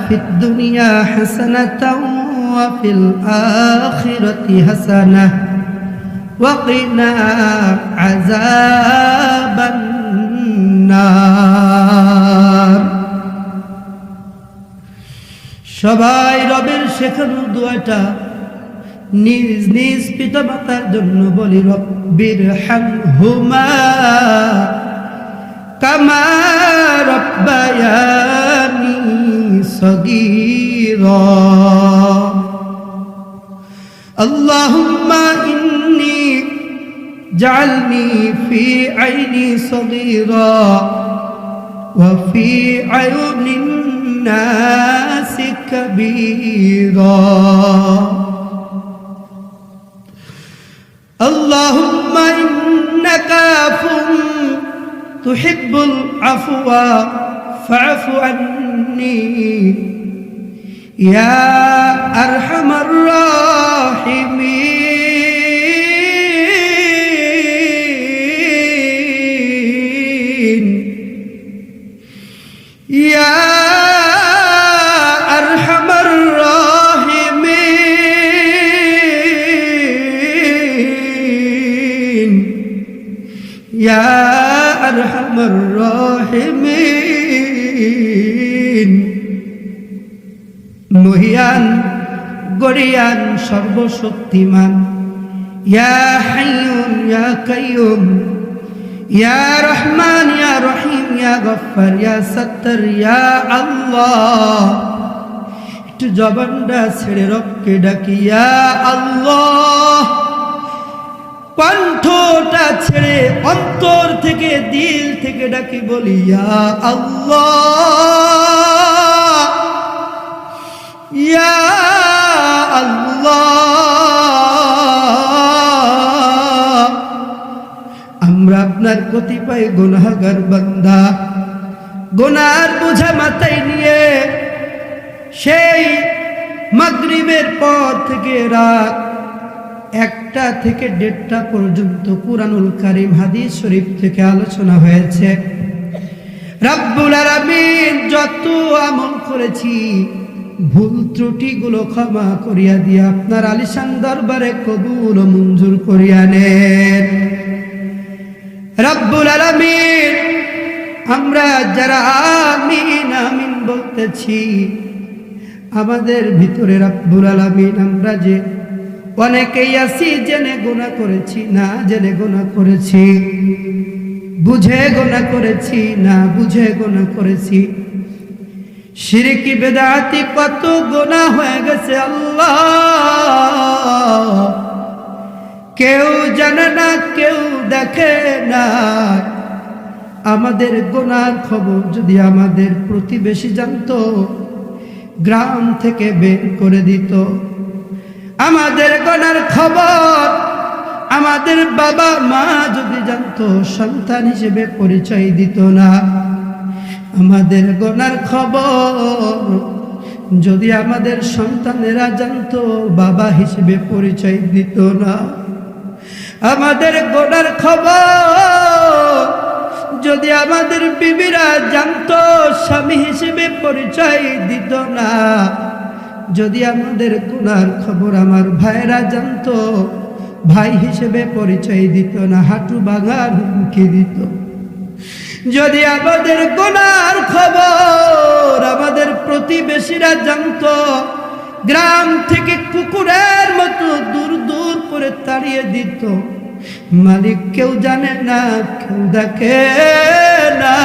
في الدنيا حسنة وفي الآخرة حسنة وقنا عذاب النار. সবাই রবের শেখানো দোয়াটা নিজ নিজ পিতামাতার জন্য বলি, রব্বির হামহুমা কামা রব্বায়ানি সগীরা। আল্লাহুম্মা ইন্নী জাআলনি ফি আইনি সগীরা ওয়া ফি আয়ুনিন নাসি কাবীরা। আল্লাহুম্মা ইন্নাকা আফুন তুহিব্বুল আফওয়া ফা'ফু আন্নী ইয়া আরহামার রাহিমিন, ইয়া আরহামার রাহিমিন, ইয়া আরহামার রাহিমিন। মহিয়ান গরিয়ান সর্বশক্তিমান, ইয়া হাইয়ুন ইয়া কাইয়ুম, ইয়া রহমান ইয়া রহিম, ইয়া গফফার ইয়া সত্তার, ইয়া আল্লাহ। একটু জবানটা ছেড়ে রবকে ডাকি, ইয়া আল্লাহ। কণ্ঠটা ছেড়ে অন্তর থেকে, দিল থেকে ডাকি, বলি ইয়া আল্লাহ, ইয়া আল্লাহ। আমরা আপনার কতিপয় গুনাহগার বান্দা, গুনার বোঝা মাথায় নিয়ে সেই মাগরিবের পর থেকে রাত 1টা থেকে 1:30টা পর্যন্ত কুরআনুল কারীম হাদিস শরীফ থেকে আলোচনা হয়েছে। রব্বুল আলামিন যত আমল করেছি ভুল ত্রুটিগুলো ক্ষমা করিয়া দিয়ে আপনার আলিশান দরবারে কবুল ও মঞ্জুর করিয়া নেন। রব্বুল আলামিন আমরা যারা আমিন আমিন বলতেছি, আমাদের ভিতরে রব্বুল আলামিন আমরা যে অনেকেই আছি জেনে গুনাহ করেছি, না জেনে গুনাহ করেছি, বুঝে গুনাহ করেছি, না বুঝে গুনাহ করেছি, শিরকি বেদাতি কত গুনাহ হয়ে গেছে আল্লাহ, কেউ জানে না, কেউ দেখে না। আমাদের গুনার খবর যদি আমাদের প্রতিবেশী জানতো, গ্রাম থেকে বের করে দিত। আমাদের গুনার খবর আমাদের বাবা মা যদি জানতো, সন্তান হিসেবে পরিচয় দিত না। আমাদের গুনার খবর যদি আমাদের সন্তানেরা জানতো, বাবা হিসেবে পরিচয় দিত না। আমাদের গুনার খবর যদি আমাদের বিবিরা জানতো, স্বামী হিসেবে পরিচয় দিত না। যদি আমাদের গুনার খবর আমার ভাইরা জানতো, ভাই হিসেবে পরিচয় দিত না, হাঁটু ভাঙার হুমকি দিত। যদি আমাদের গুনার খবর আমাদের প্রতিবেশীরা জানতো, গ্রাম থেকে কুকুরের মতো দূর দূর করে তাড়িয়ে দিত। মালিক কেউ জানে না, কেউ দেখে না,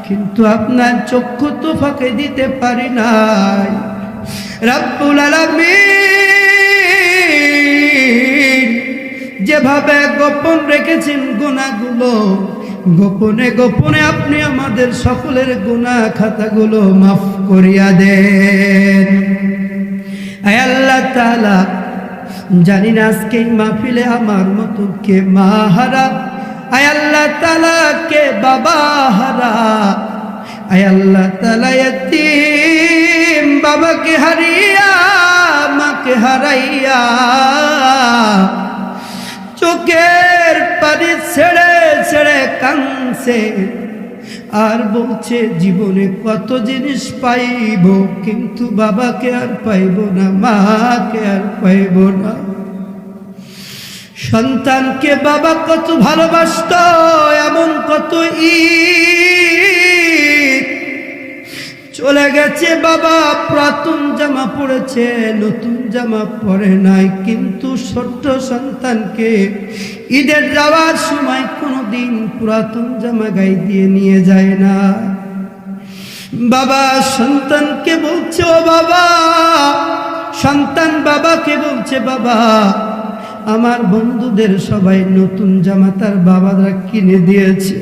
কিন্তু আপনার চক্ষু তো ফাঁকে দিতে পারি নাই। রব্বুল আলামিন যেভাবে গোপন রেখেছেন গুনাহগুলো, গোপনে গোপনে আপনি আমাদের সকলের গুনাহ খাতাগুলো মাফ করিয়া দেন। আয় আল্লাহ তাআলা, জানি না আজকে মাহফিলে আমার মতো কে মা হারা, আয় আল্লাহ তাআলা কে বাবা হারা, আয় আল্লাহ তাআলা ইয়াতীম বাবাকে হারিয়া মাকে হারাইয়া চোখের পানি ছেড়ে ছেড়ে কাঁদছে আর বলছে জীবনে কত জিনিস পাইব, কিন্তু বাবাকে আর পাইব না, মাকে আর পাইব না। সন্তানকে বাবা কত ভালোবাসত, এমন কত ঈদ চলে গেছে, বাবা পুরাতন জামা পড়েছে, নতুন জামা পরে নাই, কিন্তু ছোট্ট সন্তানকে ঈদের যাওয়ার সময় কোনোদিন পুরাতন জামা গায়ে দিয়ে নিয়ে যায় না। বাবা সন্তানকে বলছে ও বাবা, সন্তান বাবাকে বলছে বাবা, আমার বন্ধুদের সবাই নতুন জামা তার বাবারা কিনে দিয়েছে,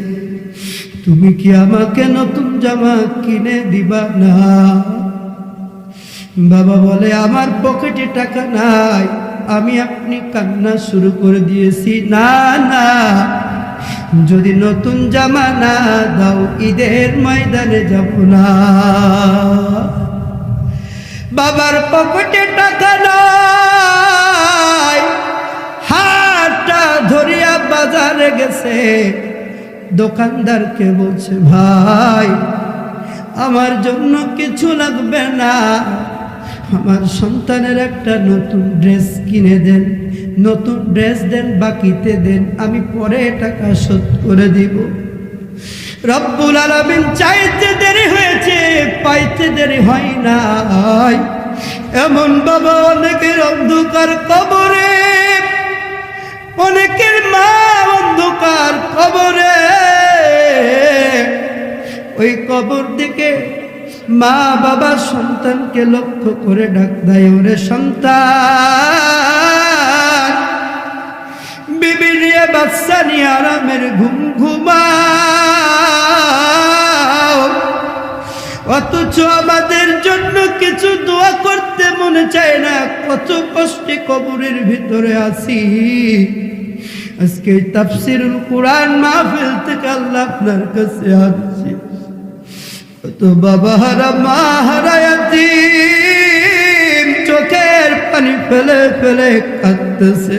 তুমি কি আমাকে নতুন জামা কিনে দিবা না? বাবা বলে আমার পকেটে টাকা নাই। আমি আপনি কান্না শুরু করে দিয়েছি, না না, যদি নতুন জামা না দাও ঈদের ময়দানে যাব না। বাবার পকেটে টাকা নাই, হাতটা ধরিয়া বাজারে গেছে, দোকানদারকে বলছে ভাই আমার জন্য কিছু লাগবে না, আমার সন্তানের একটা নতুন ড্রেস কিনে দেন, নতুন ড্রেস দেন, বাকিতে দেন, আমি পরে টাকা শোধ করে দিব। রব্বুল আলামিন চাইতে দেরি হয়েছে, পাইতে দেরি হয় নাই। এমন বাবা অনেকের অন্ধকার কবরে, অনেকের মা অন্ধকার কবরে, ওই কবর দিকে মা বাবা সন্তানকে লক্ষ্য করে ডাক দেয়, ওরে সন্তান, বিবি নিয়ে বাচ্চা নিয়ে আরামের ঘুম ঘুমাও, অথচ আমাদের জন্য কিছু দোয়া করতে মনে চায় না। কত কষ্টে কবরের ভিতরে আছি। আজকে তাফসীরুল কুরআন মাহফিল থেকে আল্লাহ আপনার কাছে আসছি, তো বাবা হারা মা হারা ইয়াতীম চোখের পানি ফেলে ফেলে কাঁদতেছে।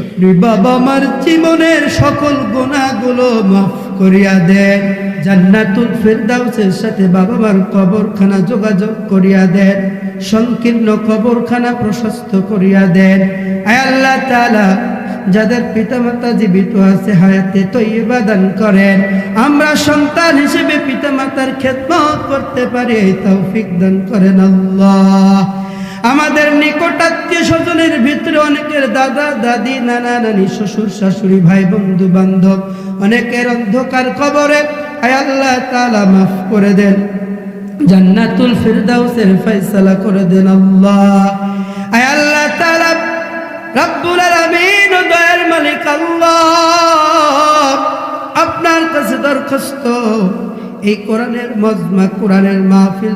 আপনি বাবা মার জীবনের সকল গুনাহগুলো মাফ করিয়া দেন, জান্নাতুল ফেরদাউসের সাথে বাবা মার কবরখানা যোগাযোগ করিয়া দেন, সংকীর্ণ কবরখানা প্রশস্ত করিয়া দেন। আয় আল্লাহ তাআলা, যাদের পিতামাতা জীবিত আছে হায়াতে তয়্যিবা দান করেন, আমরা সন্তান হিসেবে পিতামাতার খেদমত করতে পারি এই তৌফিক দান করেন আল্লাহ। আমাদের নিকটাত্মীয় স্বজনের ভিতরে অনেকের দাদা দাদি নানা নানি শ্বশুর শাশুড়ি ভাই বন্ধু বান্ধব অনেকের অন্ধকার কবরে, আয় আল্লাহ তাআলা মাফ করে দেন, জান্নাতুল ফিরদাউসের ফয়সালা করে দেন আল্লাহ। আয় আল্লাহ তাআলা রব্বুল আলামিন ও দয়ার মালিক আল্লাহ, আপনার কাছে দরখাস্ত, এই কোরআনের মজমা, কোরআনের মাহফিল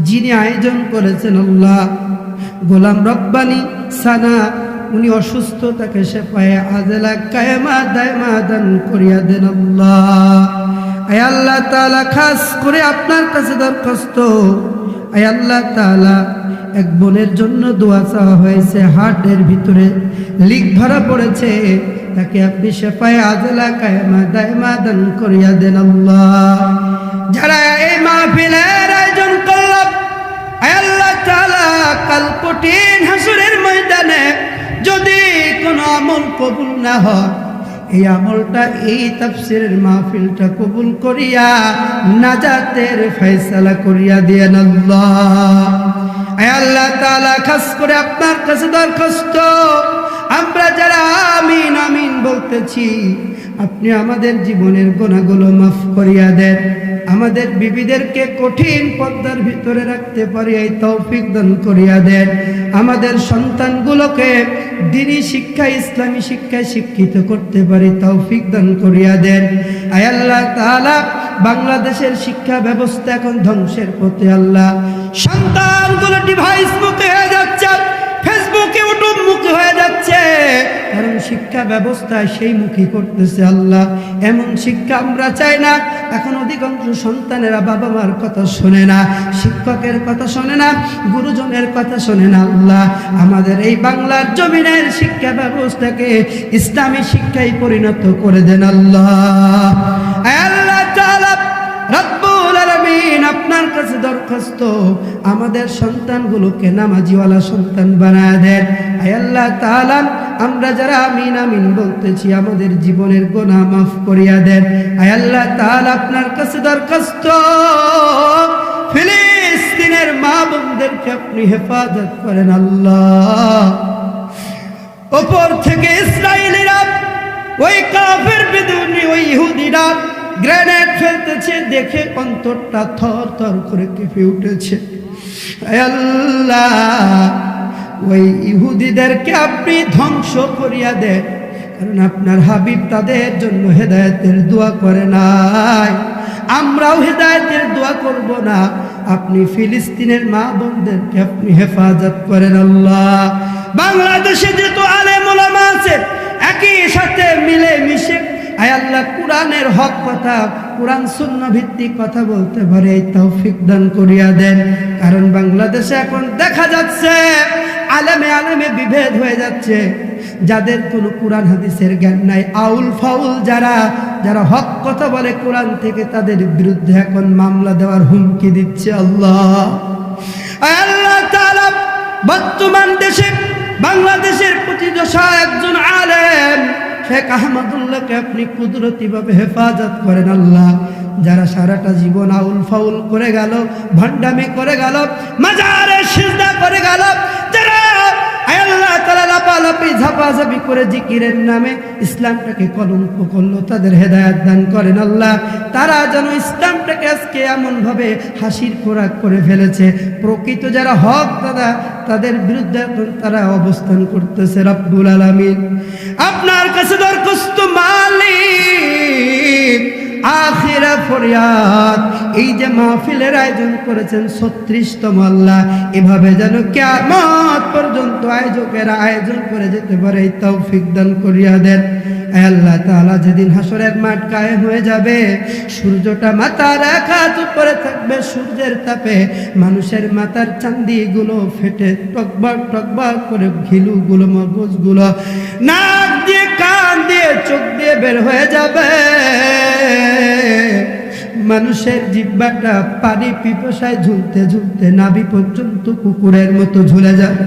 যিনি আয়োজন করেছেন আল্লাহ, গোলাম রব্বানি সানা, উনি অসুস্থ, তাকে শেফায়ে আজেলা কায়েমা দায়মা দান করিয়া দেন আল্লাহ। আয় আল্লাহ তাআলা খাস করে আপনার কাছে দরখাস্ত, আয় আল্লাহ তাআলা এক বোনের জন্য দোয়া চাওয়া হয়েছে, হার্টের ভিতরে লিক ধরা পড়েছে, তাকে আপনি শেফায়ে আজেলা কায়েমা দায়মা দান করিয়া দেন আল্লাহ। যারা এই মাহফিলের আয়োজন করলাম, আয় আল্লাহ তাআলা কাল কঠিন হাসরের ময়দানে যদি কোনো আমল কবুল না হয়, এই আমলটা, এই তাফসীরের মাহফিলটা কবুল করিয়া নাজাতের ফয়সালা করিয়া দিয়েন আল্লাহ। আয় আল্লাহ তাআলা খাস করে আপনার কাছে দরখাস্ত, আমরা যারা আমিন আমিন বলতেছি, আপনি আমাদের জীবনের গুনাহগুলো মাফ করিয়া দেন, আমাদের বিবিদেরকে কঠিন পর্দার ভিতরে রাখতে পারি এই তৌফিক দান করিয়া দেন, আমাদের সন্তানগুলোকে দ্বীনি শিক্ষা, ইসলামী শিক্ষায় শিক্ষিত করতে পারি তৌফিক দান করিয়া দেন। আয় আল্লাহ তাআলা বাংলাদেশের শিক্ষা ব্যবস্থা এখন ধ্বংসের পথে আল্লাহ, সন্তানগুলো ডিভাইস মুখে হয়ে যাচ্ছে, ফেসবুক ইউটিউব মুখী হয়ে যাচ্ছে, কারণ শিক্ষা ব্যবস্থা সেই মুখী করতেছে আল্লাহ। এমন শিক্ষা আমরা চাই না। এখন অধিকাংশ সন্তানেরা বাবা মার কথা শোনে না, শিক্ষকের কথা শোনে না, গুরুজনের কথা শোনে না আল্লাহ। আমাদের এই বাংলার জমিনের শিক্ষা ব্যবস্থাকে ইসলামী শিক্ষায় পরিণত করে দেন আল্লাহ। আল্লাহ তাআলা রব্বুল আলামিন, আপনার কাছে দরখাস্ত, আমাদের সন্তানগুলোকে নামাজিওয়ালা সন্তান বানায় দেন। আয় আল্লাহ তাআলা আমরা যারা আমিন আমিন বলতেছি, আমাদের জীবনের গুনাহ মাফ করিয়া দেন। আয় আল্লাহ তাআলা আপনার কাছে দরখাস্ত, ফিলিস্তিনের মা বোনদেরকে আপনি হেফাজত করেন আল্লাহ। উপর থেকে ইসরায়েলিরা, ওই কাফের বেদুনি, ওই ইহুদিরা গ্রেনেড ফেলতেছে, দেখে অন্তরটা থর থর করে কেঁপে উঠেছে। আল্লাহ, ওই ইহুদিদেরকে আপনি ধ্বংস করিয়া দেন, কারণ আপনার হাবিব তাদের জন্য হেদায়েতের দোয়া করে নাই, আমরাও হেদায়েতের দোয়া করব না। আপনি ফিলিস্তিনের মা বোনদেরকে আপনি হেফাজত করেন আল্লাহ। বাংলাদেশে যেহেতু আলেম ওলামা আছে, একই সাথে মিলে মিশে আয় আল্লাহ কোরআনের হক কথা, কোরআন সুন্নাহ ভিত্তিক কথা বলতে পারে এই তৌফিক দান করিয়া দেন। কারণ বাংলাদেশে এখন দেখা যাচ্ছে আলেমে আলেমে বিভেদ হয়ে যাচ্ছে, যাদের কোনো কোরআন হাদিসের জ্ঞান নাই, আউল ফাউল যারা যারা হক কথা বলে কোরআন থেকে, তাদের বিরুদ্ধে এখন মামলা দেওয়ার হুমকি দিচ্ছে আল্লাহ। আল্লাহ তাআলা বর্তমান দেশে বাংলাদেশের প্রতিদশা একজন আলেম শেখ আহমদুল্লাহকে আপনি কুদরতিভাবে হেফাজত করেন আল্লাহ। যারা সারাটা জীবন আউল ফাউল করে গেল, ভণ্ডামি করে গেল, মাজারে সিজদা করে গেল, যারা আল্লাহ তাআলা লাপালাপি ঝাপাঝাপি করে জিকিরের নামে ইসলামটাকে কলঙ্ক করলো, তাদের হেদায়েত দান করেন আল্লাহ। তারা যেন ইসলামটাকে আজকে এমনভাবে হাসির খোরাক করে ফেলেছে, প্রকৃত যারা হক দাদা তাদের বিরুদ্ধে তারা অবস্থান করতেছে। রব্বুল আলামিন, আপনার কাছে দরখাস্ত মালিক, আখিরা ফরিয়াদ, এই যে মাহফিলের আয়োজন করেছেন 36তম, আল্লাহ এভাবে যেন কিয়ামত পর্যন্ত আয়োজকেরা আয়োজন করে যেতে পারে এই তৌফিক দান করিয়া দেন। আল্লাহ তাআলা যেদিন হাসরের মাঠ কায়েম হয়ে যাবে, সূর্যটা মাথার এক হাত উপরে থাকবে, সূর্যের তাপে মানুষের মাথার চান্দিগুলো ফেটে টকবক টকবক করে ঘিলুগুলো, মগজগুলো নাক দিয়ে, কান দিয়ে, চোখ দিয়ে বের হয়ে যাবে। মানুষের জিহ্বাটা পানি পিপাসায় ঝুলতে ঝুলতে নাভি পর্যন্ত কুকুরের মতো ঝুলে যাবে।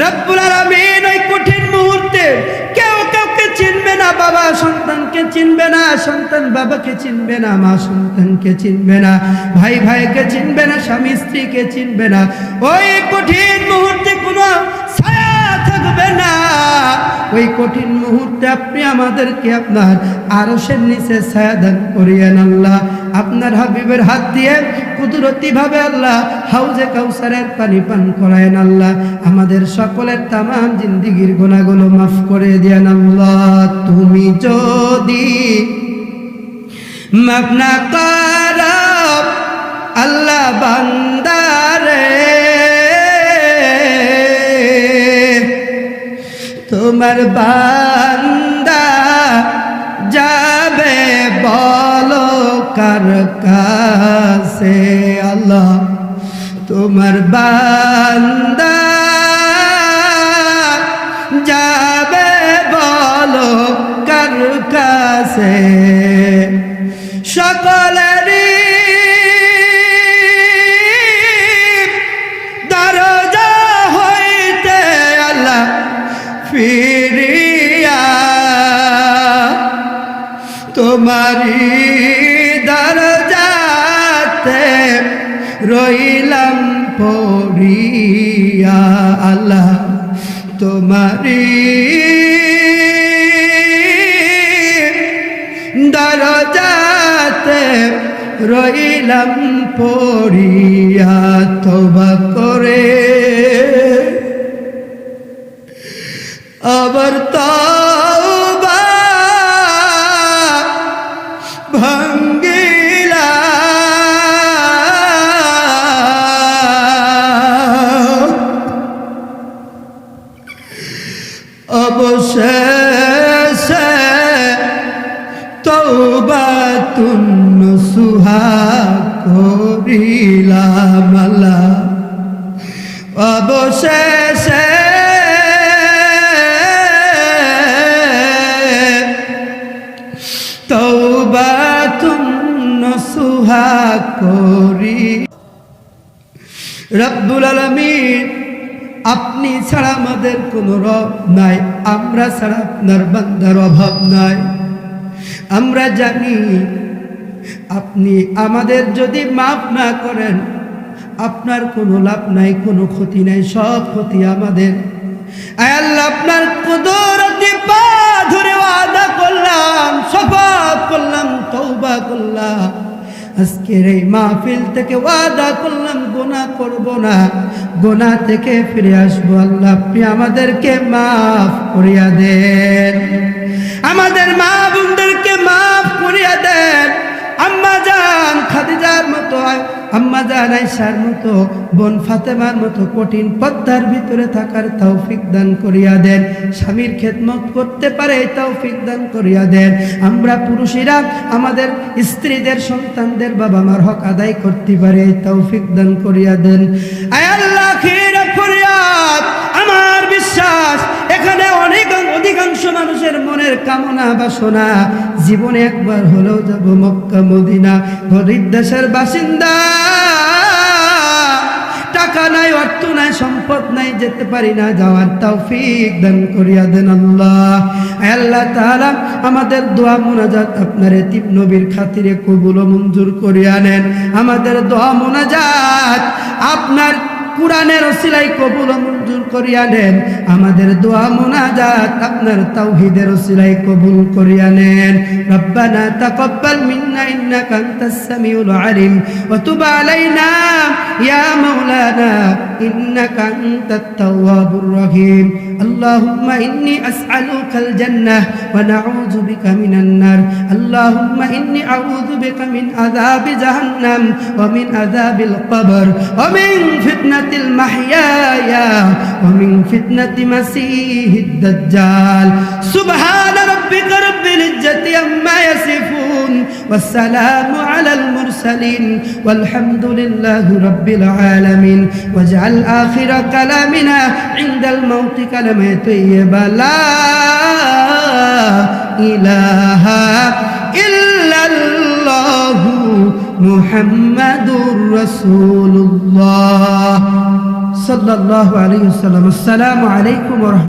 রব্বুল আলামিন, ওই কঠিন মুহূর্তে কেউ কাউকে চিনবে না, বাবা সন্তানকে চিনবে না, সন্তান বাবাকে চিনবে না, মা সন্তানকে চিনবে না, ভাই ভাইকে চিনবে না, স্বামী স্ত্রীকে চিনবে না। ওই কঠিন মুহূর্তে কোনো ছায়া থাকবে না, ওই কঠিন মুহূর্তে আপনি আমাদেরকে আপনার আরশের নিচে ছায়া দান করিয়েন আল্লাহ। আপনার হাবিবের হাত দিয়ে কুদরতি ভাবে আল্লাহ হাউজে কাউসারের পানি পান করায়েন আল্লাহ। আমাদের সকলের তামাম জিন্দেগীর গুনাহগুলো মাফ করে দেন আল্লাহ। তুমি যদি মাফ না করো আল্লাহ বান্দারে, তোমার বান্দা যাবে বলো কার কাছে আল্লাহ, তোমার বান্দা যাবে বলো কার কাছে। সকলেরই দরজা হইতে আল্লাহ ফিরিয়া তোমারি দরজাতে রইলাম পড়িয়া আল্লাহ, তোমারি দরজাতে রইলাম পড়িয়া। তওবা করে আবার তওবা ভাঙ্গিলা, অবশেষে তওবাতুন নসুহা করিলাম আল্লাহ, অবশেষে তওবাতুন নসুহা করি। রব্বুল আলামিন, আপনি ছাড়া আমাদের কোনো রব নাই, আমরা ছাড়া আপনার বান্দার অভাব নাই। আমরা জানি আপনি আমাদের যদি মাফ না করেন আপনার কোনো লাভ নাই, কোনো ক্ষতি নাই, সব ক্ষতি আমাদের। আয় আল্লাহ, আপনার কুদরতি পা ধরে ওয়াদা করলাম, শপথ করলাম, তওবা করলাম, আজকের এই মাহফিল থেকে ওয়াদা করলাম গুনাহ করব না, গুনাহ থেকে ফিরে আসবো। আল্লাহ, আপনি আমাদেরকে মাফ করিয়া দেন, আমাদের মা বোনদেরকে মাফ করিয়া দেন। আম্মা জান খাদিজার মতো, আম্মা জান আয়েশার মতো, বোন ফাতেমার মতো কঠিন পদ্মার ভিতরে থাকার তৌফিক দান করিয়া দেন। স্বামীর খেদমত করতে পারে এই তৌফিক দান করিয়া দেন। আমরা পুরুষেরা আমাদের স্ত্রীদের, সন্তানদের, বাবা মার হক আদায় করতে পারে এই তৌফিক দান করিয়া দেন। আয় আল্লাহ, আখিরা ফরিয়াদ, আমার বিশ্বাস এখানে অধিকাংশ মানুষের মনের কামনা বাসনা জীবনে একবার হলেও যাব মক্কা মদিনা। গরিব দেশের বাসিন্দা, টাকা নাই, অর্থ নাই, সম্পদ নাই, যেতে পারি না, যাওয়ার তৌফিক দান করিয়া দেন আল্লাহ। আল্লাহ তাআলা আমাদের দোয়া মুনাজাত আপনার এতিম নবীর খাতিরে কবুল ও মঞ্জুর করিয়া নেন। আমাদের দোয়া মুনাজাত আপনার কুরআনের ওসিলায় কবুল ও মঞ্জুর করিয়া নেন। আমাদের দোয়া মুনাজাত আপনার তাওহীদের ওসিলায় কবুল করিয়া নেন। রব্বানা তাকাব্বাল মিন্না ইন্নাকা আনতাস সামিউল আলিম ওয়া তুব আলাইনা ইয়া মাওলানা ইন্নাকা আনতাত তাওয়াবুর রহিম। আল্লাহুম্মা ইন্নী আসআলুকাল জান্নাহ ওয়া নাউযু বিকা মিনান নার। আল্লাহুম্মা ইন্নী আউযু বিকা মিন আযাবি জাহান্নাম ওয়া মিন আযাবিল কবর ওয়া মিন ফিতনাতিল মাহইয়া ওয়া মিন ফিতনাতি মাসিহিদ দাজ্জাল। সুবহানা রাব্বিকা রাব্বিল ইজ্জাতি আম্মা ইয়াসিফুন ওয়াস সালামু আলাল মুরসালিন ওয়াল হামদুলিল্লাহি রাব্বিল আলামিন। ওয়াজআল আখিরা কালামিনা ইনদাল মাউতি কালামে তাইয়্যিবা লা ইলাহা ইল্লাল্লাহু মুহাম্মাদুর রাসূলুল্লাহ সাল্লাল্লাহু আলাইহি ওয়াসাল্লাম। আসসালামু আলাইকুম ওয়া রাহমাতুল্লাহ।